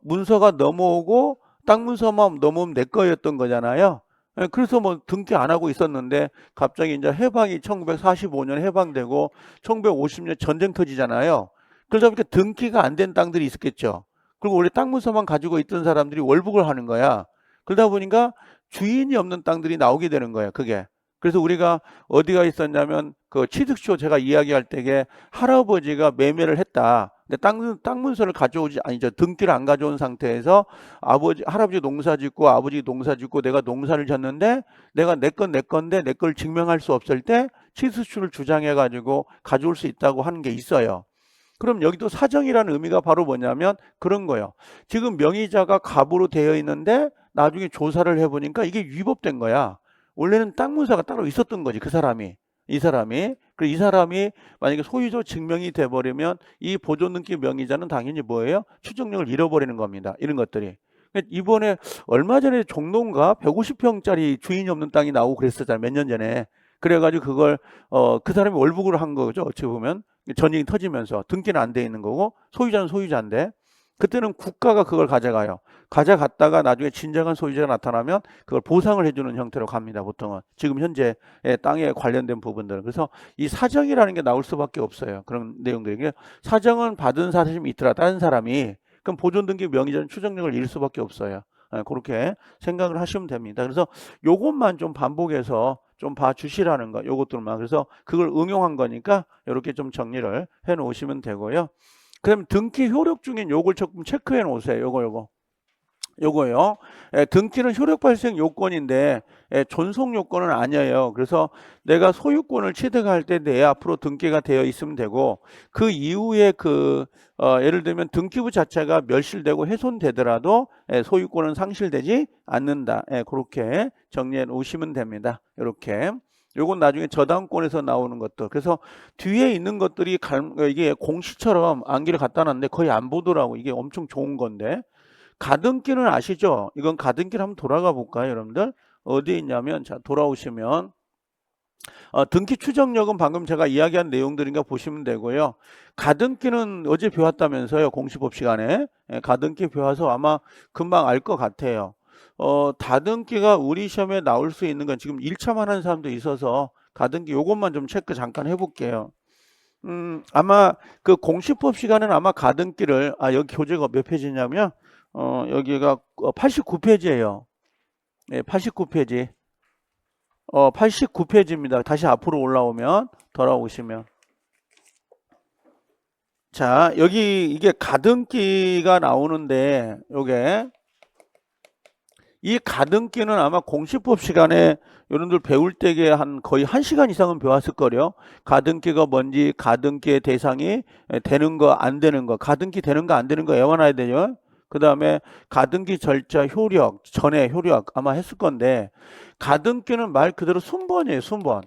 문서가 넘어오고 땅 문서만 넘어오면 내 거였던 거잖아요. 그래서 뭐 등기 안 하고 있었는데 갑자기 이제 해방이 1945년 해방되고 1950년 전쟁 터지잖아요. 그러다 보니까 등기가 안 된 땅들이 있었겠죠. 그리고 원래 땅 문서만 가지고 있던 사람들이 월북을 하는 거야. 그러다 보니까 주인이 없는 땅들이 나오게 되는 거예요. 그게. 그래서 우리가 어디가 있었냐면 그 취득쇼 제가 이야기할 때에 할아버지가 매매를 했다. 근데 땅 문서를 가져오지 아니죠. 등기를 안 가져온 상태에서 할아버지 농사 짓고 아버지 농사 짓고 내가 농사를 졌는데 내가 내 건데 내 걸 증명할 수 없을 때 취득쇼를 주장해 가지고 가져올 수 있다고 하는 게 있어요. 그럼 여기도 사정이라는 의미가 바로 뭐냐면 그런 거예요. 지금 명의자가 갑으로 되어 있는데 나중에 조사를 해보니까 이게 위법된 거야. 원래는 땅 문서가 따로 있었던 거지, 그 사람이. 이 사람이. 그리고 이 사람이 만약에 소유조 증명이 돼버리면 이 보존등기 명의자는 당연히 뭐예요? 추정력을 잃어버리는 겁니다. 이런 것들이. 이번에 얼마 전에 종로인가 150평짜리 주인이 없는 땅이 나오고 그랬었잖아요. 몇 년 전에. 그래가지고 그걸 그 사람이 월북을 한 거죠. 어찌 보면. 전쟁이 터지면서 등기는 안 돼 있는 거고 소유자는 소유자인데 그때는 국가가 그걸 가져가요. 가져갔다가 나중에 진정한 소유자가 나타나면 그걸 보상을 해주는 형태로 갑니다. 보통은 지금 현재 땅에 관련된 부분들은. 그래서 이 사정이라는 게 나올 수밖에 없어요. 그런 내용들이. 사정은 받은 사람이 있더라 다른 사람이 그럼 보존등기 명의자는 추정력을 잃을 수밖에 없어요. 그렇게 생각을 하시면 됩니다. 그래서 요것만 좀 반복해서 좀 봐주시라는 거, 요것들만. 그래서 그걸 응용한 거니까 이렇게 좀 정리를 해 놓으시면 되고요. 그럼 등기 효력 중인 요걸 조금 체크해 놓으세요. 요거요. 등기는 효력 발생 요건인데 존속 요건은 아니에요. 그래서 내가 소유권을 취득할 때 내 앞으로 등기가 되어 있으면 되고 그 이후에 예를 들면 등기부 자체가 멸실되고 훼손되더라도 소유권은 상실되지 않는다. 그렇게 정리해 놓으시면 됩니다. 이렇게. 요건 나중에 저당권에서 나오는 것들. 그래서 뒤에 있는 것들이 이게 공시처럼 암기를 갖다 놨는데 거의 안 보더라고. 이게 엄청 좋은 건데. 가등기는 아시죠? 이건 가등기를 한번 돌아가 볼까요, 여러분들? 어디 있냐면, 자, 돌아오시면, 등기 추정력은 방금 제가 이야기한 내용들인가 보시면 되고요. 가등기는 어제 배웠다면서요, 공시법 시간에. 가등기 배워서 아마 금방 알 것 같아요. 다등기가 우리 시험에 나올 수 있는 건 지금 1차만 하는 사람도 있어서 가등기 요것만 좀 체크 잠깐 해볼게요. 아마 그 공시법 시간에는 아마 가등기를, 여기 교재가 몇 페이지냐면, 여기가 89페이지예요. 네, 89페이지. 89페이지입니다. 다시 앞으로 올라오면, 돌아오시면. 자, 여기 이게 가등기가 나오는데, 이 가등기는 아마 공시법 시간에 여러분들 배울 때에 거의 1시간 이상은 배웠을 거요. 가등기가 뭔지, 가등기의 대상이 되는 거, 안 되는 거, 가등기 되는 거, 안 되는 거 외워놔야 되죠. 그 다음에 가등기 절차 효력, 전에 효력 아마 했을 건데 가등기는 말 그대로 순번이에요. 순번.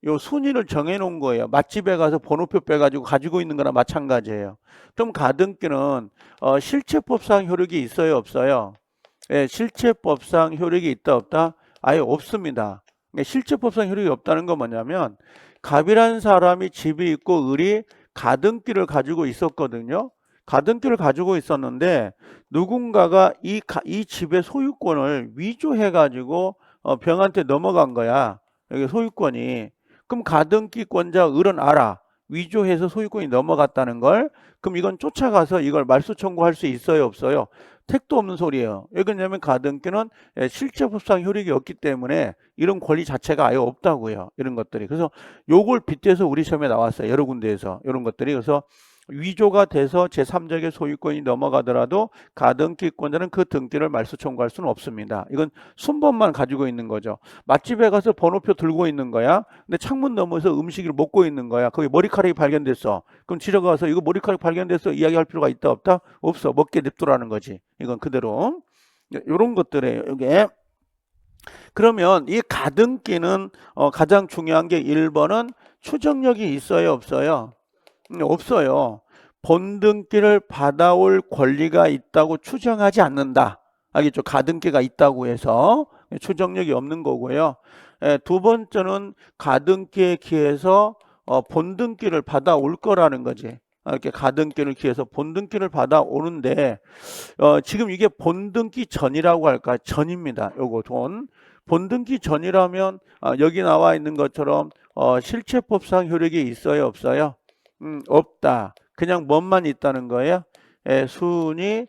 요 순위를 정해 놓은 거예요. 맛집에 가서 번호표 빼가지고 가지고 있는 거나 마찬가지예요. 그럼 가등기는 실체법상 효력이 있어요? 없어요? 실체법상 효력이 있다 없다? 아예 없습니다. 실체법상 효력이 없다는 건 뭐냐면 갑이라는 사람이 집이 있고 을이 가등기를 가지고 있었거든요. 가등기를 가지고 있었는데 누군가가 이 집의 소유권을 위조해 가지고 병한테 넘어간 거야. 여기 소유권이. 그럼 가등기권자 을은 알아. 위조해서 소유권이 넘어갔다는 걸. 그럼 이건 쫓아가서 이걸 말소 청구할 수 있어요, 없어요? 택도 없는 소리예요. 왜 그러냐면 가등기는 실체법상 효력이 없기 때문에 이런 권리 자체가 아예 없다고요. 이런 것들이. 그래서 요걸 빗대서 우리 시험에 나왔어요. 여러 군데에서. 이런 것들이. 그래서 위조가 돼서 제3자에게 소유권이 넘어가더라도 가등기권자는 그 등기를 말소 청구할 수는 없습니다. 이건 순번만 가지고 있는 거죠. 맛집에 가서 번호표 들고 있는 거야. 근데 창문 너머서 음식을 먹고 있는 거야. 거기 머리카락이 발견됐어. 그럼 지나가서 이거 머리카락 발견됐어 이야기할 필요가 있다 없다? 없어. 먹게 냅두라는 거지. 이건 그대로. 이런 것들이에요. 이게. 그러면 이 가등기는 가장 중요한 게 1번은 추정력이 있어요 없어요? 없어요. 본등기를 받아올 권리가 있다고 추정하지 않는다. 알겠죠? 가등기가 있다고 해서 추정력이 없는 거고요. 두 번째는 가등기에 기해서 본등기를 받아올 거라는 거지. 이렇게 가등기를 기해서 본등기를 받아오는데 지금 이게 본등기 전이라고 할까? 전입니다. 요거 본등기 전이라면 여기 나와 있는 것처럼 실체법상 효력이 있어요 없어요? 없다. 그냥 뭐만 있다는 거예요? 순위,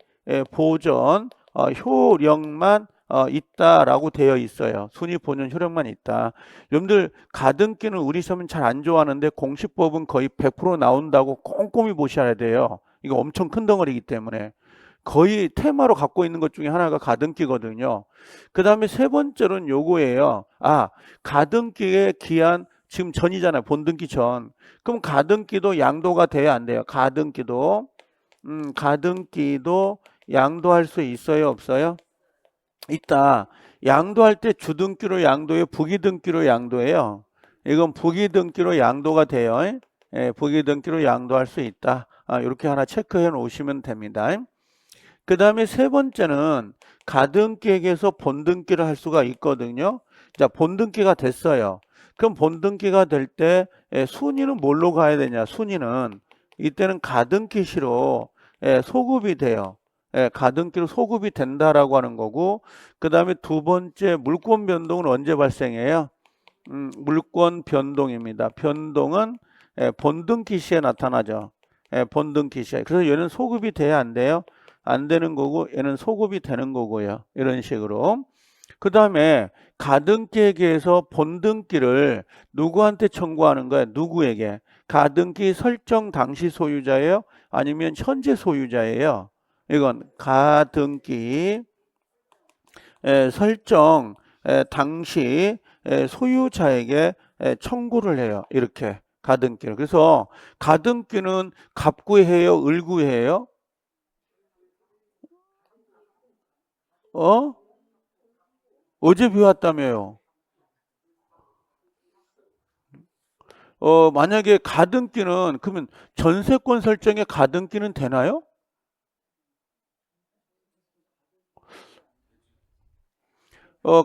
보전, 효력만 있다라고 되어 있어요. 순위 본연 효력만 있다. 여러분들 가등기는 우리 시험은 잘 안 좋아하는데 공시법은 거의 100% 나온다고 꼼꼼히 보셔야 돼요. 이거 엄청 큰 덩어리이기 때문에. 거의 테마로 갖고 있는 것 중에 하나가 가등기거든요. 그 다음에 세 번째로는 요거예요. 가등기의 기한, 지금 전이잖아요. 본등기 전. 그럼 가등기도 양도가 돼야 안 돼요? 가등기도 양도할 수 있어요? 없어요? 있다. 양도할 때 주등기로 양도해요? 부기등기로 양도해요? 이건 부기등기로 양도가 돼요. 예, 부기등기로 양도할 수 있다. 이렇게 하나 체크해 놓으시면 됩니다. 그 다음에 세 번째는 가등기에게서 본등기를 할 수가 있거든요. 자, 본등기가 됐어요. 그럼 본등기가 될 때 순위는 뭘로 가야 되냐? 순위는 이때는 가등기시로 소급이 돼요. 가등기로 소급이 된다라고 하는 거고, 그 다음에 두 번째 물권 변동은 언제 발생해요? 물권 변동입니다. 변동은 본등기 시에 나타나죠. 본등기 시에. 그래서 얘는 소급이 돼야 안 돼요? 안 되는 거고, 얘는 소급이 되는 거고요. 이런 식으로. 그 다음에 가등기에게서 본등기를 누구한테 청구하는 거야? 누구에게? 가등기 설정 당시 소유자예요? 아니면 현재 소유자예요? 이건 가등기 설정 당시 소유자에게 청구를 해요. 이렇게 가등기를. 그래서 가등기는 갑구해요? 을구해요? 어제 배웠다며요. 만약에 가등기는, 그러면 전세권 설정에 가등기는 되나요?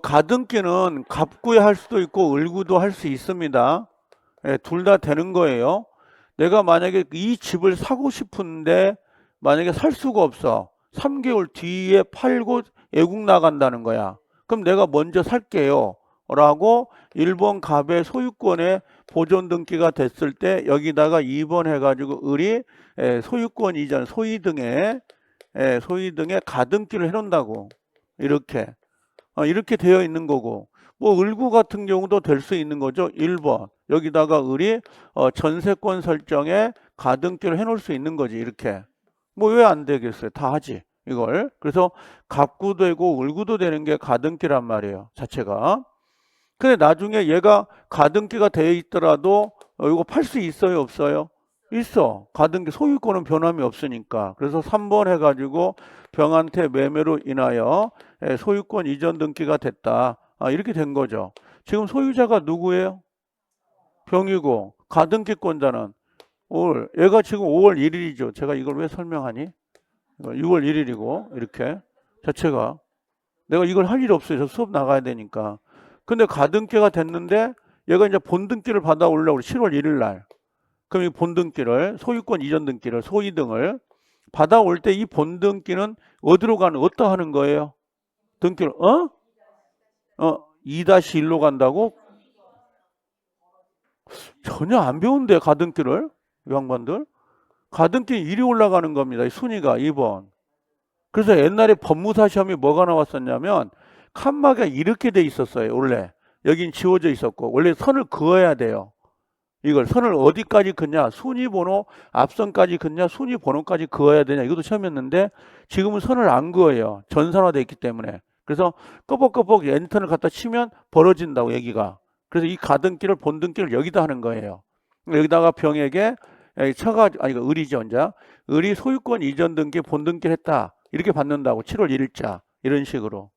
가등기는 갑구에 할 수도 있고 을구도 할 수 있습니다. 둘 다 되는 거예요. 내가 만약에 이 집을 사고 싶은데 만약에 살 수가 없어. 3개월 뒤에 팔고 애국 나간다는 거야. 그럼 내가 먼저 살게요. 라고 1번 갑의 소유권에 보존 등기가 됐을 때 여기다가 2번 해가지고 을이 소유권 이전, 소위 등에 가등기를 해놓는다고. 이렇게 되어 있는 거고, 뭐 을구 같은 경우도 될 수 있는 거죠. 1번 여기다가 을이 전세권 설정에 가등기를 해놓을 수 있는 거지. 이렇게. 뭐 왜 안 되겠어요? 다 하지 이걸. 그래서 갑구도 되고 을구도 되는 게 가등기란 말이에요, 자체가. 근데 나중에 얘가 가등기가 되어 있더라도 이거 팔 수 있어요, 없어요? 있어. 가등기 소유권은 변함이 없으니까. 그래서 3번 해가지고 병한테 매매로 인하여 소유권 이전 등기가 됐다. 이렇게 된 거죠. 지금 소유자가 누구예요? 병이고 가등기권자는 얘가 지금 5월 1일이죠. 제가 이걸 왜 설명하니? 6월 1일이고 이렇게 자체가 내가 이걸 할 일 없어요. 저 수업 나가야 되니까. 근데 가등기가 됐는데 얘가 이제 본등기를 받아오려고 7월 1일 날. 그럼 이 본등기를, 소유권 이전 등기를, 소이등을 받아올 때 이 본등기는 어디로 가는, 어떠하는 거예요? 등기를, 2-1로 간다고? 전혀 안 배운대, 가등기를. 이 양반들. 가등기 1이 올라가는 겁니다. 이 순위가 2번. 그래서 옛날에 법무사 시험이 뭐가 나왔었냐면, 칸막이가 이렇게 돼 있었어요, 원래. 여긴 지워져 있었고, 원래 선을 그어야 돼요. 이걸 선을 어디까지 긋냐, 순위번호 앞선까지 긋냐, 순위번호까지 그어야 되냐, 이것도 시험이었는데 지금은 선을 안 그어요. 전산화되어 있기 때문에. 그래서 꺼벅꺼벅 엔터를 갖다 치면 벌어진다고, 얘기가. 그래서 이 가등기를, 본등기를 여기다 하는 거예요. 여기다가 병에게 을이죠, 이제. 을이 소유권 이전 등기, 본등기를 했다, 이렇게 받는다고. 7월 1일자 이런 식으로.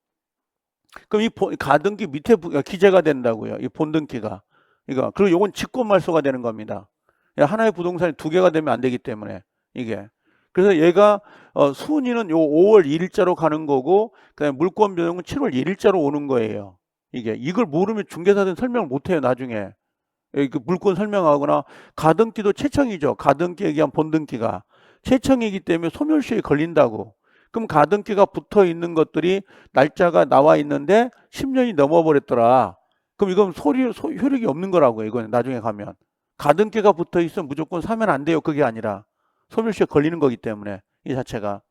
그럼 이 가등기 밑에 기재가 된다고요, 이 본등기가. 그리고 요건 직권말소가 되는 겁니다. 하나의 부동산이 두 개가 되면 안 되기 때문에 이게. 그래서 얘가 순위는 요 5월 1일자로 가는 거고, 그다음에 물권 변동은 7월 1일자로 오는 거예요. 이걸 모르면 중개사들은 설명을 못 해요, 나중에. 그 물권 설명하거나. 가등기도 채청이죠. 가등기에 의한 본등기가 채청이기 때문에 소멸시효에 걸린다고. 그럼 가등기가 붙어 있는 것들이 날짜가 나와 있는데 10년이 넘어버렸더라. 그럼 이건 효력이 없는 거라고요. 이건 나중에 가면. 가등기가 붙어 있으면 무조건 사면 안 돼요. 그게 아니라 소멸시효에 걸리는 거기 때문에, 이 자체가.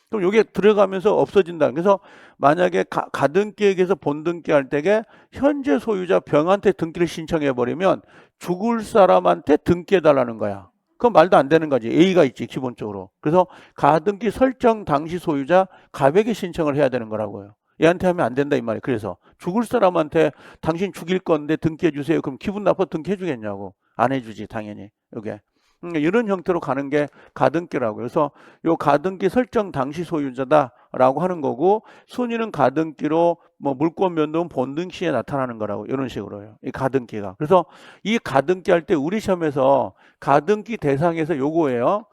그럼 이게 들어가면서 없어진다. 그래서 만약에 가등기에서 본등기 할 때에 현재 소유자 병한테 등기를 신청해 버리면 죽을 사람한테 등기해 달라는 거야. 그건 말도 안 되는 거지. A가 있지 기본적으로. 그래서 가등기 설정 당시 소유자 갑에게 신청을 해야 되는 거라고요. 얘한테 하면 안 된다 이 말이에요. 그래서 죽을 사람한테 당신 죽일 건데 등기해 주세요. 그럼 기분 나빠 등기해 주겠냐고. 안 해주지 당연히. 이게 이런 형태로 가는 게 가등기라고. 그래서 요 가등기 설정 당시 소유자다라고 하는 거고, 순위는 가등기로 뭐 물권 변동 본등 시에 나타나는 거라고. 이런 식으로요. 이 가등기가. 그래서 이 가등기 할 때 우리 시험에서 가등기 대상에서 요거예요.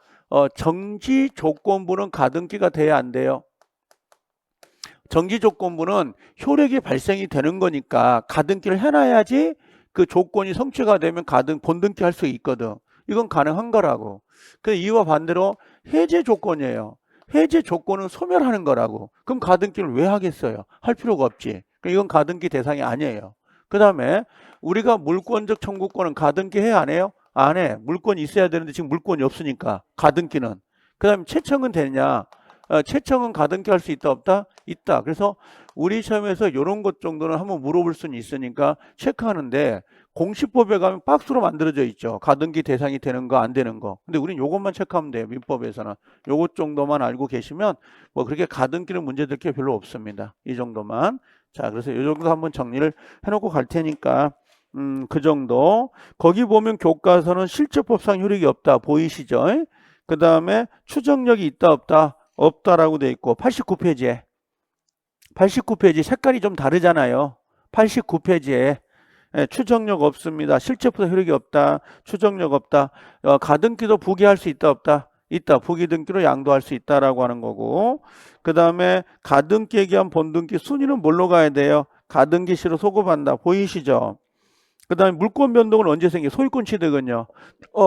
정지 조건부는 가등기가 돼야 안 돼요. 정지 조건부는 효력이 발생이 되는 거니까 가등기를 해놔야지 그 조건이 성취가 되면 본등기 할 수 있거든. 이건 가능한 거라고. 그 이와 반대로 해제 조건이에요. 해제 조건은 소멸하는 거라고. 그럼 가등기를 왜 하겠어요? 할 필요가 없지. 이건 가등기 대상이 아니에요. 그 다음에 우리가 물권적 청구권은 가등기 해야 안 해요? 안 해. 물권이 있어야 되는데 지금 물권이 없으니까 가등기는. 그 다음에 채청은 되냐? 채청은 가등기 할 수 있다 없다? 있다. 그래서 우리 시험에서 이런 것 정도는 한번 물어볼 수는 있으니까 체크하는데, 공시법에 가면 박스로 만들어져 있죠. 가등기 대상이 되는 거 안 되는 거. 근데 우린 요것만 체크하면 돼요. 민법에서는. 요것 정도만 알고 계시면 뭐 그렇게 가등기는 문제될 게 별로 없습니다. 이 정도만. 자, 그래서 이 정도 한번 정리를 해놓고 갈 테니까 그 정도. 거기 보면 교과서는 실제법상 효력이 없다. 보이시죠? 그 다음에 추정력이 있다 없다? 없다라고 돼 있고, 89페이지에 89페이지 색깔이 좀 다르잖아요. 89페이지에 추정력 없습니다. 실제보다 효력이 없다. 추정력 없다. 가등기도 부기할 수 있다 없다? 있다. 부기 등기로 양도할 수 있다라고 하는 거고, 그 다음에 가등기에 기한 본등기 순위는 뭘로 가야 돼요? 가등기시로 소급한다. 보이시죠? 그 다음에 물권 변동은 언제 생겨? 소유권 취득은요?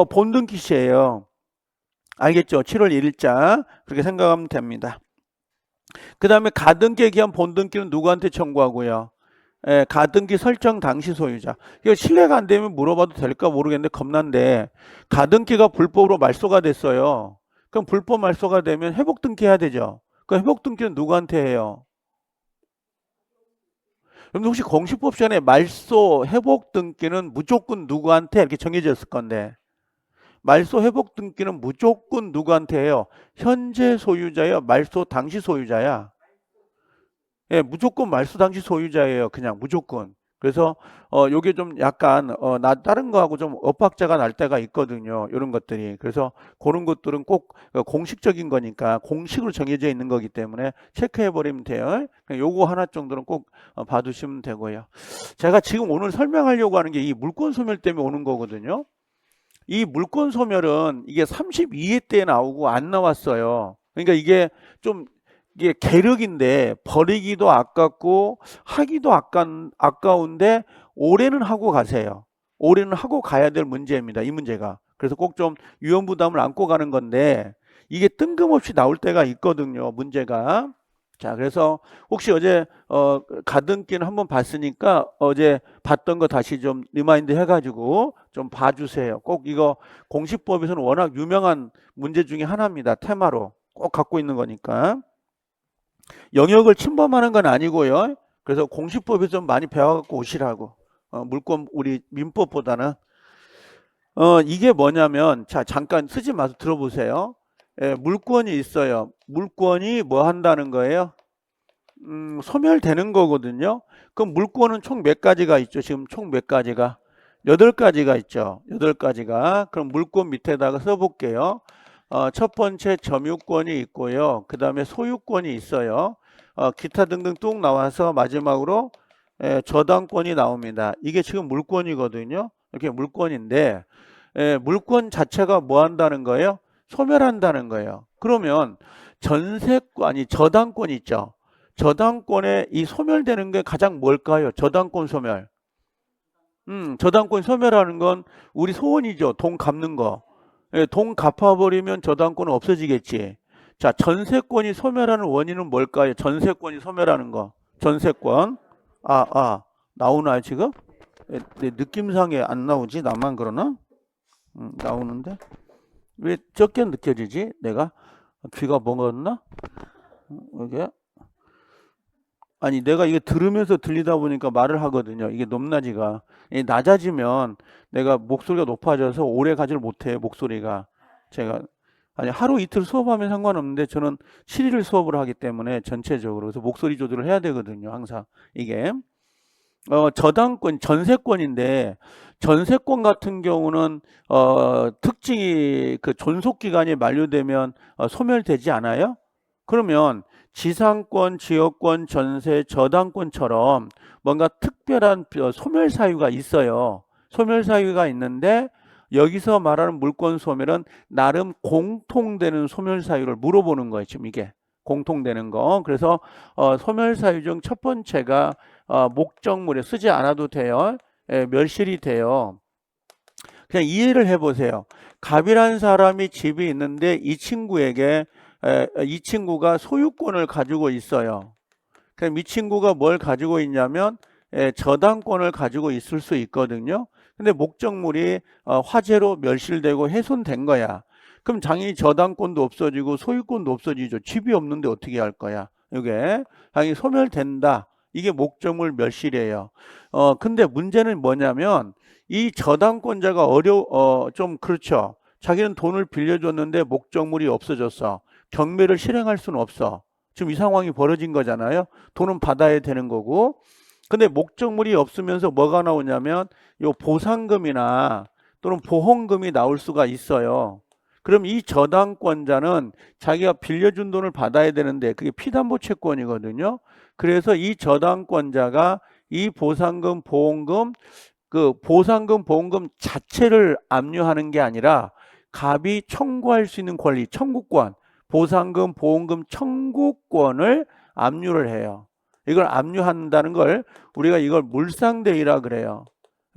본등기 시에요. 알겠죠? 7월 1일자 그렇게 생각하면 됩니다. 그 다음에 가등기에 기한 본등기는 누구한테 청구하고요? 가등기 설정 당시 소유자. 이거 신뢰가 안 되면 물어봐도 될까 모르겠는데 겁난데, 가등기가 불법으로 말소가 됐어요. 그럼 불법 말소가 되면 회복 등기해야 되죠. 그 회복 등기는 누구한테 해요? 여러분 혹시 공시법 시간에 말소 회복 등기는 무조건 누구한테 이렇게 정해져 있을 건데, 말소 회복 등기는 무조건 누구한테 해요? 현재 소유자야, 말소 당시 소유자야? 예, 무조건 말소 당시 소유자예요. 그냥 무조건. 그래서 요게 좀 약간 다른 거하고 좀 엇박자가 날 때가 있거든요. 이런 것들이. 그래서 그런 것들은 꼭 공식적인 거니까 공식으로 정해져 있는 거기 때문에 체크해 버리면 돼요. 요거 하나 정도는 꼭 봐두시면 되고요. 제가 지금 오늘 설명하려고 하는 게 이 물권 소멸 때문에 오는 거거든요. 이 물권 소멸은 이게 32회 때 나오고 안 나왔어요. 그러니까 이게 계륵인데 버리기도 아깝고 하기도 아까운데 올해는 하고 가세요. 올해는 하고 가야 될 문제입니다. 이 문제가. 그래서 꼭 좀 위험 부담을 안고 가는 건데, 이게 뜬금없이 나올 때가 있거든요. 문제가. 자, 그래서 혹시 어제 가등기는 한번 봤으니까 어제 봤던 거 다시 좀 리마인드 해가지고 좀 봐주세요. 꼭 이거 공시법에서는 워낙 유명한 문제 중에 하나입니다. 테마로 꼭 갖고 있는 거니까. 영역을 침범하는 건 아니고요. 그래서 공시법에서 좀 많이 배워갖고 오시라고. 물권 우리 민법보다는. 이게 뭐냐면, 자, 잠깐 쓰지 마서 들어보세요. 물권이 있어요. 물권이 뭐 한다는 거예요? 소멸되는 거거든요. 그럼 물권은 총 몇 가지가 있죠? 지금 총 몇 가지가? 8가지가 있죠. 8가지가. 그럼 물권 밑에다가 써볼게요. 첫 번째 점유권이 있고요. 그 다음에 소유권이 있어요. 기타 등등 뚝 나와서 마지막으로 저당권이 나옵니다. 이게 지금 물권이거든요. 이렇게 물권인데, 물권 자체가 뭐 한다는 거예요? 소멸한다는 거예요. 그러면 저당권 있죠. 저당권에 이 소멸되는 게 가장 뭘까요? 저당권 소멸. 저당권 소멸하는 건 우리 소원이죠. 돈 갚는 거. 돈 갚아버리면 저당권은 없어지겠지. 자, 전세권이 소멸하는 원인은 뭘까요? 전세권이 소멸하는 거. 전세권. 나오나요, 지금? 내 느낌상에 안 나오지? 나만 그러나? 나오는데? 왜 적게 느껴지지? 내가 귀가 먹었나? 이게 아니 내가 이게 들으면서 들리다 보니까 말을 하거든요. 이게 높낮이가 낮아지면 내가 목소리가 높아져서 오래 가지를 못해 목소리가. 제가 아니 하루 이틀 수업하면 상관없는데 저는 7일 수업을 하기 때문에 전체적으로 그래서 목소리 조절을 해야 되거든요. 항상 이게 저당권 전세권인데 전세권 같은 경우는 특징이 그 존속 기간이 만료되면 소멸되지 않아요? 그러면 지상권, 지역권, 전세, 저당권처럼 뭔가 특별한 소멸 사유가 있어요. 소멸 사유가 있는데 여기서 말하는 물권 소멸은 나름 공통되는 소멸 사유를 물어보는 거예요. 지금 이게 공통되는 거. 그래서 소멸 사유 중 첫 번째가 목적물에 쓰지 않아도 돼요. 멸실이 돼요. 그냥 이해를 해보세요. 갑이라는 사람이 집이 있는데 이 친구에게 이 친구가 소유권을 가지고 있어요. 그럼 이 친구가 뭘 가지고 있냐면 저당권을 가지고 있을 수 있거든요. 근데 목적물이 화재로 멸실되고 훼손된 거야. 그럼 당연히 저당권도 없어지고 소유권도 없어지죠. 집이 없는데 어떻게 할 거야? 이게 당연히 소멸된다. 이게 목적물 멸실이에요. 근데 문제는 뭐냐면 이 저당권자가 좀 그렇죠. 자기는 돈을 빌려줬는데 목적물이 없어졌어. 경매를 실행할 수는 없어. 지금 이 상황이 벌어진 거잖아요. 돈은 받아야 되는 거고. 근데 목적물이 없으면서 뭐가 나오냐면 요 보상금이나 또는 보험금이 나올 수가 있어요. 그럼 이 저당권자는 자기가 빌려준 돈을 받아야 되는데 그게 피담보 채권이거든요. 그래서 이 저당권자가 이 보상금, 보험금, 그 보상금, 보험금 자체를 압류하는 게 아니라 갑이 청구할 수 있는 권리, 청구권, 보상금, 보험금 청구권을 압류를 해요. 이걸 압류한다는 걸 우리가 이걸 물상대위라 그래요.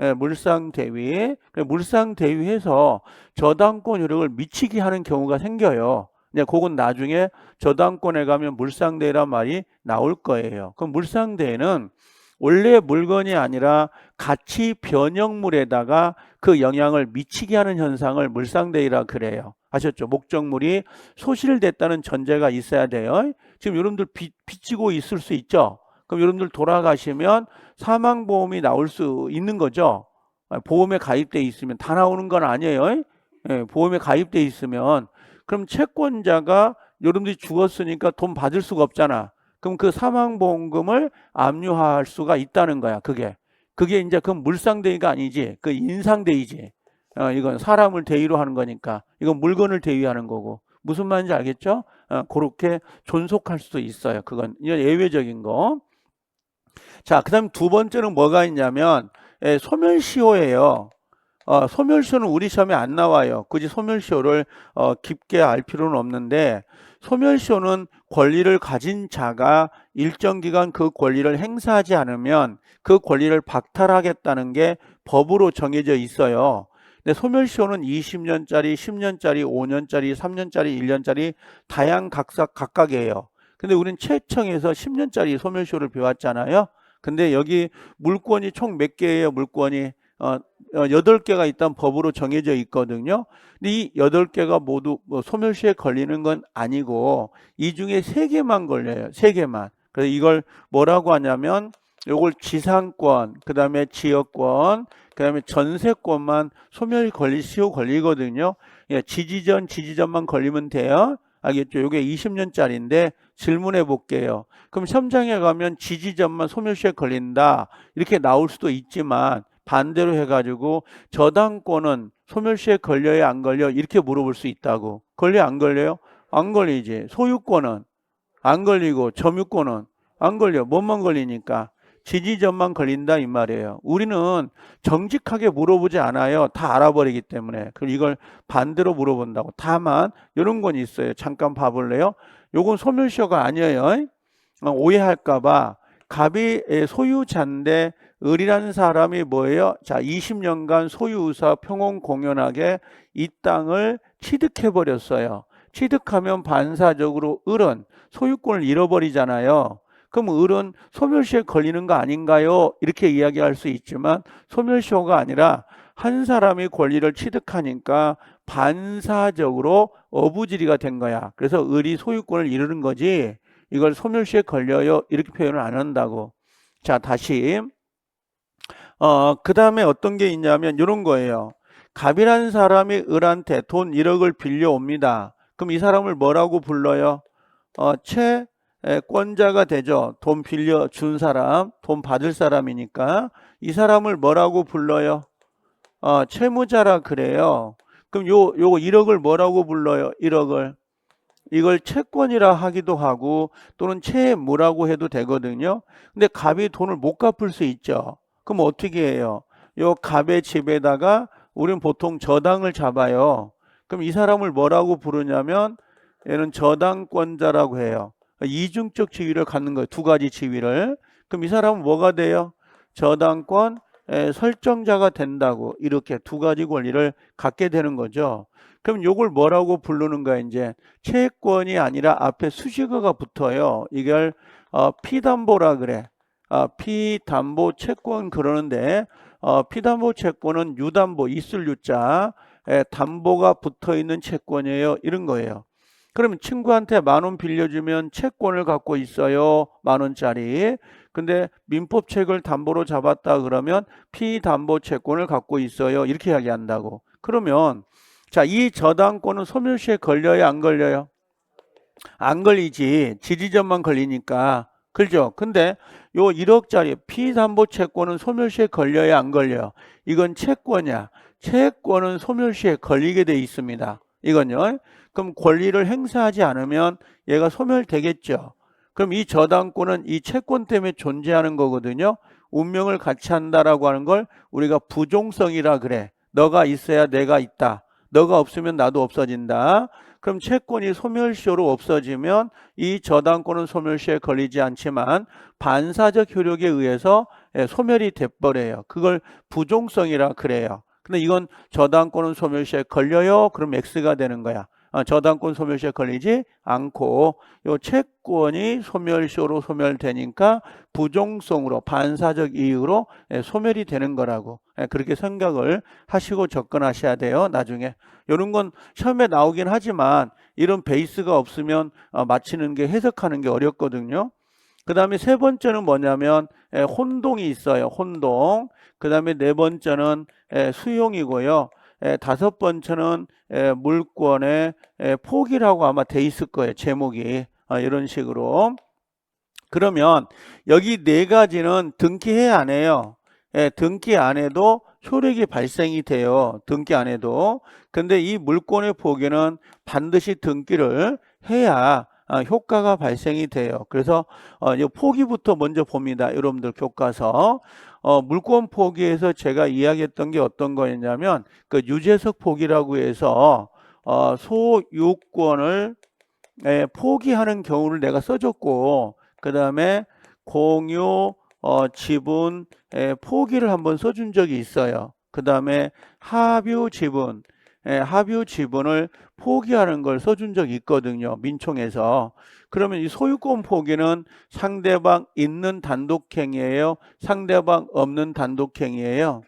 예, 물상대위. 물상대위해서 저당권 효력을 미치게 하는 경우가 생겨요. 그건 나중에 저당권에 가면 물상대위란 말이 나올 거예요. 그럼 물상대위는 원래 물건이 아니라 가치 변형물에다가 그 영향을 미치게 하는 현상을 물상대위라 그래요. 아셨죠? 목적물이 소실됐다는 전제가 있어야 돼요. 지금 여러분들 빚지고 있을 수 있죠? 그럼 여러분들 돌아가시면 사망보험이 나올 수 있는 거죠. 보험에 가입돼 있으면 다 나오는 건 아니에요. 보험에 가입돼 있으면 그럼 채권자가 여러분들이 죽었으니까 돈 받을 수가 없잖아. 그럼 그 사망보험금을 압류할 수가 있다는 거야. 그게 이제 그 물상대위가 아니지. 그 인상대위지. 이건 사람을 대위로 하는 거니까 이건 물건을 대위하는 거고. 무슨 말인지 알겠죠? 그렇게 존속할 수도 있어요. 그건 예외적인 거. 자, 그 다음 두 번째는 뭐가 있냐면 소멸시효예요. 소멸시효는 우리 시험에 안 나와요. 굳이 소멸시효를 깊게 알 필요는 없는데 소멸시효는 권리를 가진 자가 일정 기간 그 권리를 행사하지 않으면 그 권리를 박탈하겠다는 게 법으로 정해져 있어요. 근데 소멸시효는 20년짜리, 10년짜리, 5년짜리, 3년짜리, 1년짜리 다양 각각이에요. 근데 우리는 최청에서 10년짜리 소멸시효를 배웠잖아요. 근데 여기 물권이 총 몇 개예요? 물권이 8개가 일단 법으로 정해져 있거든요. 근데 이 8개가 모두 소멸시효에 걸리는 건 아니고 이 중에 3개만 걸려요. 3개만. 그래서 이걸 뭐라고 하냐면 요걸 지상권, 그 다음에 지역권, 그 다음에 전세권만 소멸시효 걸리거든요. 예, 지지전만 걸리면 돼요. 알겠죠? 요게 20년짜리인데 질문해 볼게요. 그럼 시험장에 가면 지지전만 소멸시효에 걸린다 이렇게 나올 수도 있지만 반대로 해가지고 저당권은 소멸시효에 걸려야 안 걸려 이렇게 물어볼 수 있다고. 걸려 안 걸려요? 안 걸리지. 소유권은 안 걸리고 점유권은 안 걸려. 뭐만 걸리니까 지지전만 걸린다 이 말이에요. 우리는 정직하게 물어보지 않아요. 다 알아버리기 때문에. 그럼 이걸 반대로 물어본다고. 다만 이런 건 있어요. 잠깐 봐볼래요? 요건 소멸시효가 아니에요. 오해할까봐 갑이 소유자인데 을이라는 사람이 뭐예요? 자, 20년간 소유의사 평온공연하게 이 땅을 취득해버렸어요. 취득하면 반사적으로 을은 소유권을 잃어버리잖아요. 그럼 을은 소멸시효에 걸리는 거 아닌가요? 이렇게 이야기할 수 있지만 소멸시효가 아니라 한 사람이 권리를 취득하니까 반사적으로 어부지리가 된 거야. 그래서 을이 소유권을 잃는 거지 이걸 소멸시에 걸려요. 이렇게 표현을 안 한다고. 자, 다시. 그 다음에 어떤 게 있냐면 이런 거예요. 갑이라는 사람이 을한테 돈 1억을 빌려옵니다. 그럼 이 사람을 뭐라고 불러요? 채권자가 되죠. 돈 빌려준 사람, 돈 받을 사람이니까. 이 사람을 뭐라고 불러요? 채무자라 그래요. 그럼 요거 1억을 뭐라고 불러요? 1억을. 이걸 채권이라 하기도 하고 또는 채무라고 해도 되거든요. 근데 갑이 돈을 못 갚을 수 있죠. 그럼 어떻게 해요? 요 갑의 집에다가 우리는 보통 저당을 잡아요. 그럼 이 사람을 뭐라고 부르냐면 얘는 저당권자라고 해요. 이중적 지위를 갖는 거예요. 두 가지 지위를. 그럼 이 사람은 뭐가 돼요? 저당권 설정자가 된다고. 이렇게 두 가지 권리를 갖게 되는 거죠. 그럼 요걸 뭐라고 부르는가? 이제 채권이 아니라 앞에 수식어가 붙어요. 이걸 피담보라 그래. 피담보 채권 그러는데 피담보 채권은 유담보 있을 유자 담보가 붙어 있는 채권이에요. 이런 거예요. 그러면 친구한테 10,000원 빌려주면 채권을 갖고 있어요. 10,000원짜리. 근데 민법책을 담보로 잡았다 그러면 피담보 채권을 갖고 있어요. 이렇게 이야기한다고. 그러면 자, 이 저당권은 소멸시에 걸려요, 안 걸려요? 안 걸리지. 지리전만 걸리니까. 그죠? 근데 요 1억짜리 피담보 채권은 소멸시에 걸려야 안 걸려요? 이건 채권이야. 채권은 소멸시에 걸리게 돼 있습니다. 이건요. 그럼 권리를 행사하지 않으면 얘가 소멸되겠죠. 그럼 이 저당권은 이 채권 때문에 존재하는 거거든요. 운명을 같이 한다라고 하는 걸 우리가 부종성이라 그래. 너가 있어야 내가 있다. 너가 없으면 나도 없어진다. 그럼 채권이 소멸시효로 없어지면 이 저당권은 소멸시에 걸리지 않지만 반사적 효력에 의해서 소멸이 돼버려요. 그걸 부종성이라 그래요. 근데 이건 저당권은 소멸시에 걸려요. 그럼 X가 되는 거야. 저당권 소멸시에 걸리지 않고 요 채권이 소멸시효로 소멸되니까 부종성으로 반사적 이유로 소멸이 되는 거라고 그렇게 생각을 하시고 접근하셔야 돼요. 나중에 이런 건 시험에 나오긴 하지만 이런 베이스가 없으면 맞히는 게 해석하는 게 어렵거든요. 그 다음에 세 번째는 뭐냐면 혼동이 있어요. 혼동. 그 다음에 네 번째는 수용이고요. 다섯 번째는 물권의 포기라고 아마 돼 있을 거예요. 제목이 이런 식으로. 그러면 여기 네 가지는 등기해야 안 해요. 등기 안 해도 효력이 발생이 돼요. 등기 안 해도. 근데 이 물권의 포기는 반드시 등기를 해야 효과가 발생이 돼요. 그래서 이 포기부터 먼저 봅니다. 여러분들 교과서. 물권 포기에서 제가 이야기했던 게 어떤 거였냐면 그 유재석 포기라고 해서 소유권을 포기하는 경우를 내가 써줬고 그 다음에 공유 지분 포기를 한번 써준 적이 있어요. 그 다음에 합유 지분 합유 지분을 포기하는 걸 써준 적이 있거든요. 민총에서. 그러면 이 소유권 포기는 상대방 있는 단독행위예요? 상대방 없는 단독행위예요?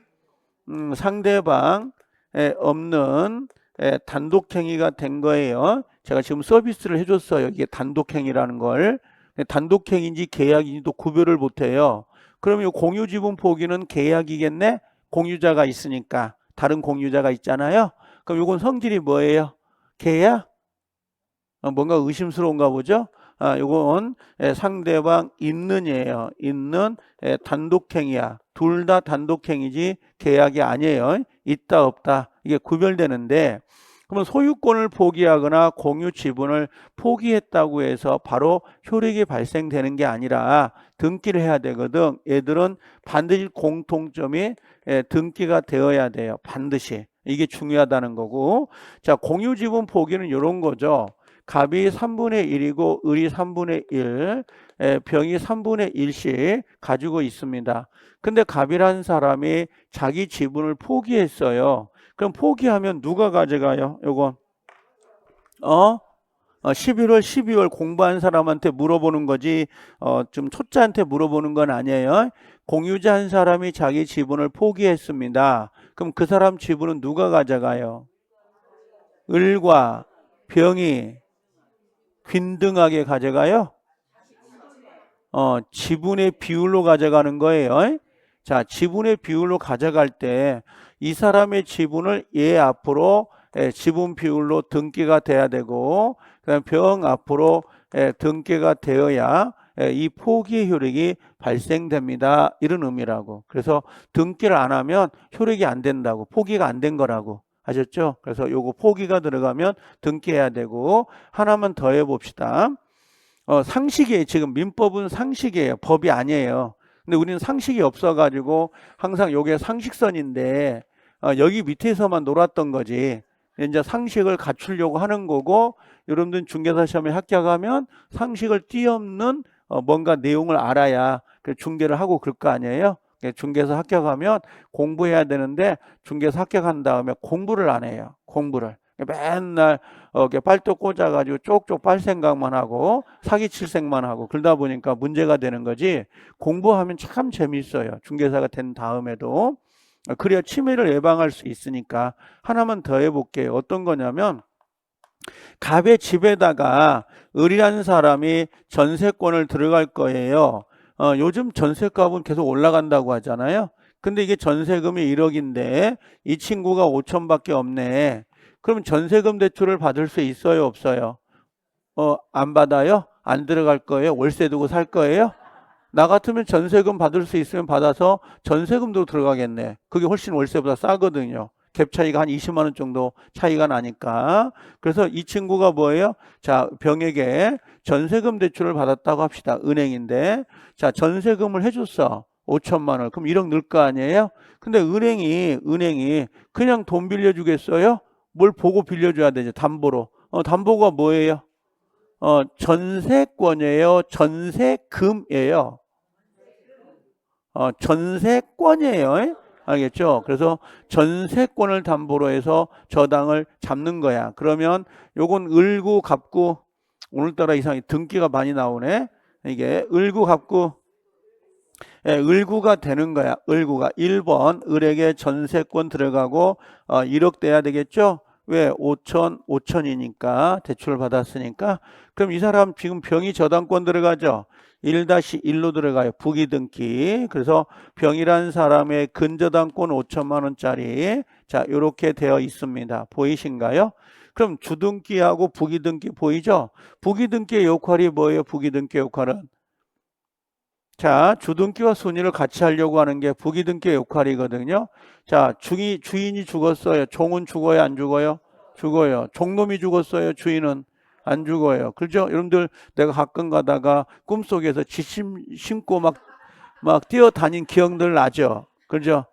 상대방 없는 단독행위가 된 거예요. 제가 지금 서비스를 해줬어요. 이게 단독행위라는 걸. 단독행위인지 계약인지도 구별을 못해요. 그러면 이 공유지분 포기는 계약이겠네? 공유자가 있으니까. 다른 공유자가 있잖아요. 그럼 이건 성질이 뭐예요? 계약? 뭔가 의심스러운가 보죠? 이건 상대방 있는이에요. 있는 단독행위야. 둘 다 단독행위지 계약이 아니에요. 있다 없다 이게 구별되는데 그러면 소유권을 포기하거나 공유 지분을 포기했다고 해서 바로 효력이 발생되는 게 아니라 등기를 해야 되거든. 얘들은 반드시 공통점이 등기가 되어야 돼요. 반드시. 이게 중요하다는 거고. 자, 공유 지분 포기는 이런 거죠. 갑이 3분의 1이고 을이 3분의 1, 병이 3분의 1씩 가지고 있습니다. 근데 갑이라는 사람이 자기 지분을 포기했어요. 그럼 포기하면 누가 가져가요? 요건 11월 12월 공부한 사람한테 물어보는 거지 좀 초짜한테 물어보는 건 아니에요. 공유자 한 사람이 자기 지분을 포기했습니다. 그럼 그 사람 지분은 누가 가져가요? 을과 병이 균등하게 가져가요? 지분의 비율로 가져가는 거예요. 자, 지분의 비율로 가져갈 때 이 사람의 지분을 얘 앞으로 지분 비율로 등기가 돼야 되고, 그다음 병 앞으로 등기가 되어야 이 포기 효력이 발생됩니다. 이런 의미라고. 그래서 등기를 안 하면 효력이 안 된다고. 포기가 안 된 거라고. 아셨죠? 그래서 요거 포기가 들어가면 등기해야 되고, 하나만 더 해봅시다. 상식이에요. 지금 민법은 상식이에요. 법이 아니에요. 근데 우리는 상식이 없어가지고 항상 요게 상식선인데 여기 밑에서만 놀았던 거지. 이제 상식을 갖추려고 하는 거고, 여러분들 중개사 시험에 합격하면 상식을 뛰어넘는 뭔가 내용을 알아야 중개를 하고 그럴 거 아니에요. 중개사 합격하면 공부해야 되는데 중개사 합격한 다음에 공부를 안 해요. 공부를. 맨날 빨대 꽂아가지고 쪽쪽 빨 생각만 하고 사기칠 생각만 하고 그러다 보니까 문제가 되는 거지. 공부하면 참 재밌어요. 중개사가 된 다음에도. 그래야 치매를 예방할 수 있으니까. 하나만 더 해볼게요. 어떤 거냐면, 갑의 집에다가 을이라는 사람이 전세권을 들어갈 거예요. 요즘 전세값은 계속 올라간다고 하잖아요. 근데 이게 전세금이 1억인데 이 친구가 5천밖에 없네. 그럼 전세금 대출을 받을 수 있어요, 없어요? 안 받아요? 안 들어갈 거예요? 월세 두고 살 거예요? 나 같으면 전세금 받을 수 있으면 받아서 전세금도 들어가겠네. 그게 훨씬 월세보다 싸거든요. 갭 차이가 한 20만 원 정도 차이가 나니까. 그래서 이 친구가 뭐예요? 자, 병에게 전세금 대출을 받았다고 합시다. 은행인데. 자, 전세금을 해줬어. 5천만 원. 그럼 1억 늘 거 아니에요? 근데 은행이 그냥 돈 빌려주겠어요? 뭘 보고 빌려줘야 되죠? 담보로. 담보가 뭐예요? 전세권이에요? 전세금이에요? 전세권이에요. 알겠죠? 그래서 전세권을 담보로 해서 저당을 잡는 거야. 그러면 요건 을구, 갑구, 오늘따라 이상하게 등기가 많이 나오네. 이게 을구, 갑구, 을구가 되는 거야. 을구가 1번 을에게 전세권 들어가고 1억 돼야 되겠죠? 왜? 5천이니까 대출을 받았으니까. 그럼 이 사람 지금 병이 저당권 들어가죠? 1-1로 들어가요. 부기등기. 그래서 병이라는 사람의 근저당권 5천만 원짜리. 자, 이렇게 되어 있습니다. 보이신가요? 그럼 주등기하고 부기등기 보이죠? 부기등기의 역할이 뭐예요? 부기등기 역할은? 자, 주등기와 순위를 같이 하려고 하는 게 부기등기의 역할이거든요. 자, 주인이 죽었어요. 종은 죽어요? 안 죽어요? 죽어요. 종놈이 죽었어요? 주인은? 안 죽어요. 그렇죠? 여러분들 내가 가끔 가다가 꿈속에서 신고 막 뛰어다닌 기억들 나죠? 그렇죠?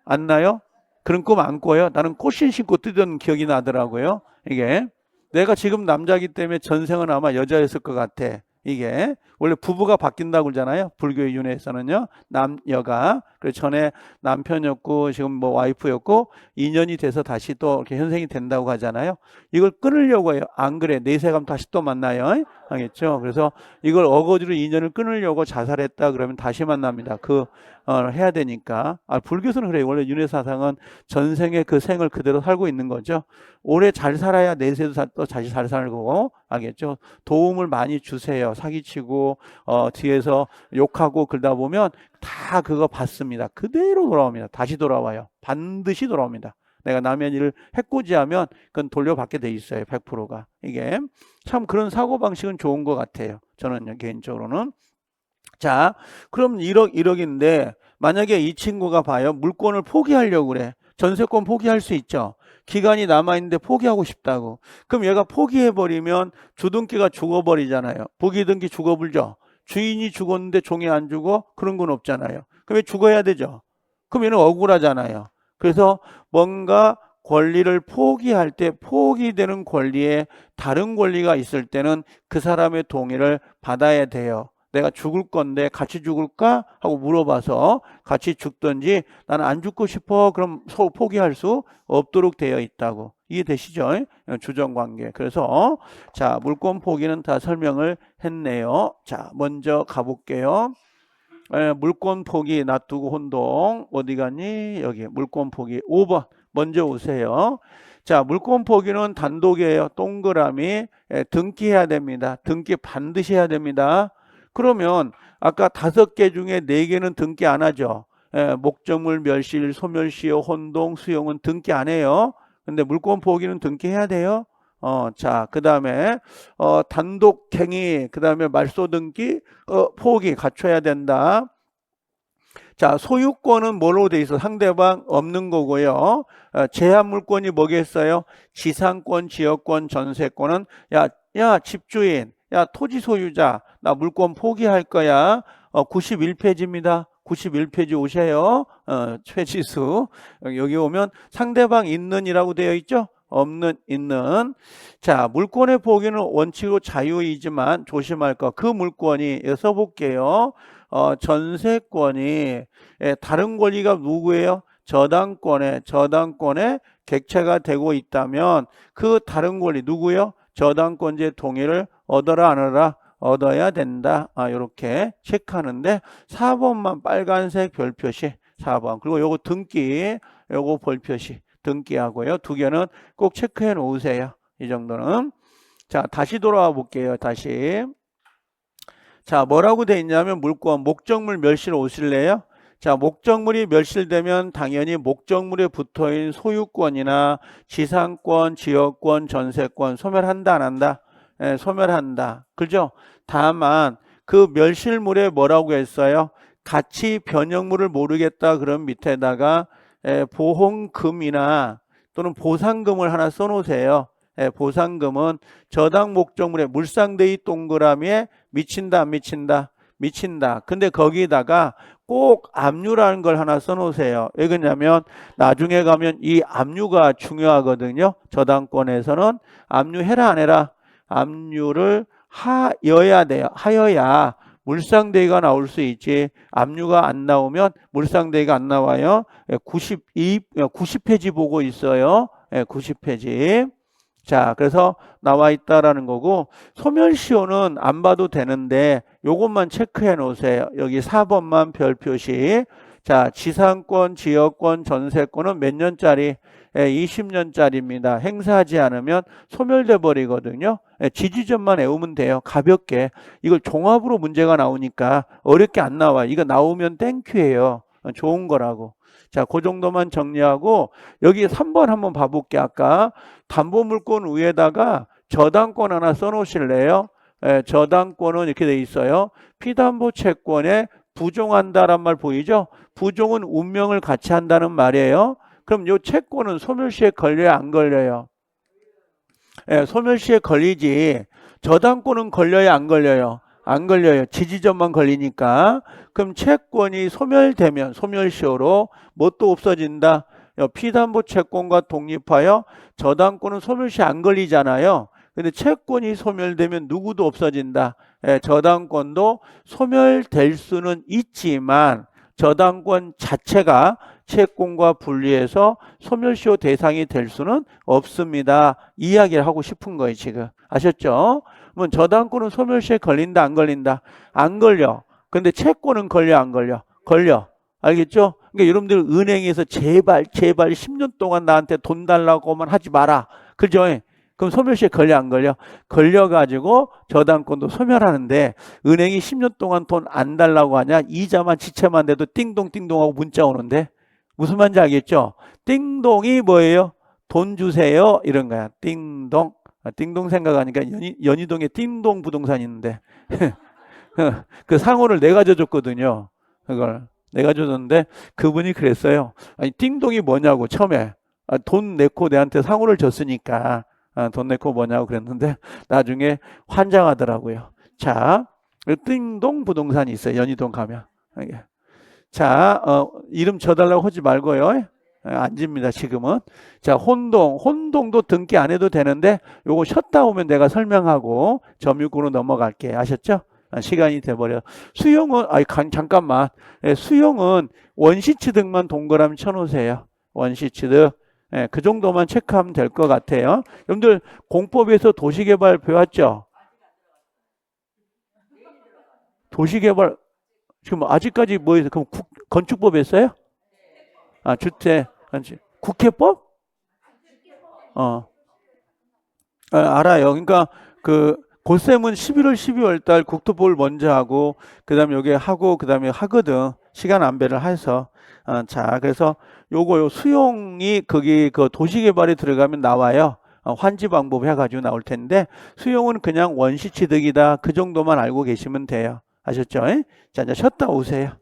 안 나요? 그런 꿈 안 꿔요? 나는 꽃신 신고 뛰던 기억이 나더라고요. 이게 내가 지금 남자이기 때문에 전생은 아마 여자였을 것 같아. 이게 원래 부부가 바뀐다고 그러잖아요. 불교의 윤회에서는요. 남여가. 그래서 전에 남편이었고 지금 뭐 와이프였고 인연이 돼서 다시 또 이렇게 현생이 된다고 하잖아요. 이걸 끊으려고 해요. 안 그래. 내세 가면 다시 또 만나요. 알겠죠? 그래서 이걸 어거지로 인연을 끊으려고 자살했다 그러면 다시 만납니다. 해야 되니까. 불교에서는 그래요. 원래 윤회 사상은 전생의 그 생을 그대로 살고 있는 거죠. 오래 잘 살아야 내세도 또 다시 잘 살고. 알겠죠? 도움을 많이 주세요. 사기치고 뒤에서 욕하고 그러다 보면 다 그거 받습니다. 그대로 돌아옵니다. 다시 돌아와요. 반드시 돌아옵니다. 내가 남의 일을 해코지하면 그건 돌려받게 돼 있어요. 100%가. 이게 참 그런 사고방식은 좋은 것 같아요. 저는 개인적으로는. 자, 그럼 1억인데 만약에 이 친구가 봐요. 물건을 포기하려고 그래. 전세권 포기할 수 있죠. 기간이 남아있는데 포기하고 싶다고. 그럼 얘가 포기해버리면 주등기가 죽어버리잖아요. 부기등기 죽어불죠. 주인이 죽었는데 종이 안 죽어? 그런 건 없잖아요. 그럼 얘 죽어야 되죠. 그럼 얘는 억울하잖아요. 그래서 뭔가 권리를 포기할 때 포기되는 권리에 다른 권리가 있을 때는 그 사람의 동의를 받아야 돼요. 내가 죽을 건데 같이 죽을까? 하고 물어봐서 같이 죽든지 나는 안 죽고 싶어. 그럼 포기할 수 없도록 되어 있다고. 이해되시죠? 주정관계. 그래서 자, 물권 포기는 다 설명을 했네요. 자, 먼저 가볼게요. 물권 포기 놔두고 혼동. 어디 갔니? 여기 물권 포기 5번 먼저 오세요. 자, 물권 포기는 단독이에요. 동그라미. 등기해야 됩니다. 등기 반드시 해야 됩니다. 그러면 아까 5개 중에 4개는 등기 안 하죠. 목적물, 멸실, 소멸시효, 혼동, 수용은 등기 안 해요. 근데 물권 포기는 등기해야 돼요. 자, 그 다음에 단독행위, 그 다음에 말소 등기, 포기 갖춰야 된다. 자, 소유권은 뭐로 돼 있어? 상대방 없는 거고요. 제한 물권이 뭐겠어요? 지상권, 지역권, 전세권은 야, 집주인, 야, 토지 소유자, 나 물권 포기할 거야. 91페이지입니다. 91페이지 오세요. 최지수. 여기 오면 상대방 있는이라고 되어 있죠? 없는, 있는. 자, 물권의 포기는 원칙으로 자유이지만 조심할 거. 그 물권이 써볼게요. 전세권이 다른 권리가 누구예요? 저당권에 객체가 되고 있다면 그 다른 권리 누구요? 저당권자의 동의를 얻어라 안 얻어라? 얻어야 된다. 이렇게 체크하는데 4번만 빨간색 별표시 4번. 그리고 요거 등기, 요거 별표시 등기하고요. 2개는 꼭 체크해 놓으세요. 이 정도는. 자, 다시 돌아와 볼게요. 다시. 자, 뭐라고 돼 있냐면 물권, 목적물 멸실 오실래요? 자, 목적물이 멸실되면 당연히 목적물에 붙어있는 소유권이나 지상권, 지역권, 전세권 소멸한다 안 한다? 소멸한다. 그죠? 다만 그 멸실물에 뭐라고 했어요? 가치 변형물을 모르겠다 그럼 밑에다가 보험금이나 또는 보상금을 하나 써놓으세요. 보상금은 저당 목적물에 물상대의 동그라미에 미친다 안 미친다? 미친다. 근데 거기다가 꼭 압류라는 걸 하나 써놓으세요. 왜 그러냐면 나중에 가면 이 압류가 중요하거든요. 저당권에서는 압류해라 안 해라? 압류를 하여야 돼요. 하여야 물상대의가 나올 수 있지. 압류가 안 나오면 물상대의가 안 나와요. 90페이지 보고 있어요. 90페이지. 자, 그래서 나와 있다라는 거고 소멸시효는 안 봐도 되는데 요것만 체크해 놓으세요. 여기 4번만 별 표시. 자, 지상권, 지역권, 전세권은 몇 년짜리? 20년짜리입니다. 행사하지 않으면 소멸돼 버리거든요. 지지점만 외우면 돼요. 가볍게. 이걸 종합으로 문제가 나오니까 어렵게 안 나와. 이거 나오면 땡큐예요. 좋은 거라고. 자, 그 정도만 정리하고 여기 3번 한번 봐볼게. 아까 담보물권 위에다가 저당권 하나 써놓으실래요? 저당권은 이렇게 돼 있어요. 피담보 채권에 부종한다란 말 보이죠? 부종은 운명을 같이 한다는 말이에요. 그럼 이 채권은 소멸시에 걸려요? 안 걸려요? 소멸시에 걸리지. 저당권은 걸려요? 안 걸려요? 안 걸려요. 지지점만 걸리니까. 그럼 채권이 소멸되면 소멸시효로 뭣도 없어진다. 피담보 채권과 독립하여 저당권은 소멸시 안 걸리잖아요. 근데 채권이 소멸되면 누구도 없어진다. 저당권도 소멸될 수는 있지만 저당권 자체가 채권과 분리해서 소멸시효 대상이 될 수는 없습니다. 이야기를 하고 싶은 거예요, 지금. 아셨죠? 그러면 저당권은 소멸시에 걸린다, 안 걸린다? 안 걸려. 근데 채권은 걸려, 안 걸려? 걸려. 알겠죠? 그러니까 여러분들 은행에서 제발 10년 동안 나한테 돈 달라고만 하지 마라. 그죠? 그럼 소멸시에 걸려, 안 걸려? 걸려가지고 저당권도 소멸하는데 은행이 10년 동안 돈 안 달라고 하냐? 이자만 지체만 돼도 띵동띵동 하고 문자 오는데 무슨 말인지 알겠죠? 띵동이 뭐예요? 돈 주세요. 이런 거야. 띵동. 띵동 생각하니까 연희동에 띵동 부동산 있는데 그 상호를 내가 줘줬거든요. 그걸 내가 줘줬는데 그분이 그랬어요. 아니 띵동이 뭐냐고 처음에 돈 내고 내한테 상호를 줬으니까 돈 내고 뭐냐고 그랬는데 나중에 환장하더라고요. 자, 띵동 부동산이 있어요. 연희동 가면. 자, 이름 줘달라고 하지 말고요. 안 집니다, 지금은. 자, 혼동도 등기 안 해도 되는데 요거 쉬었다 오면 내가 설명하고 점유구로 넘어갈게. 아셨죠? 시간이 돼버려. 수용은, 잠깐만. 수용은 원시취득만 동그라미 쳐놓으세요. 원시취득. 그 정도만 체크하면 될 것 같아요. 여러분들 공법에서 도시개발 배웠죠? 도시개발, 지금 아직까지 뭐 있어요? 그럼 건축법 했어요? 주택, 국회법? 알아요. 그러니까 고쌤은 11월, 12월 달 국토보를 먼저 하고, 그 다음에 요게 하고, 그 다음에 하거든. 시간 안배를 해서. 자, 그래서 요 수용이 거기 그 도시개발에 들어가면 나와요. 환지 방법 해가지고 나올 텐데, 수용은 그냥 원시 취득이다. 그 정도만 알고 계시면 돼요. 아셨죠? 자, 이제 쉬었다 오세요.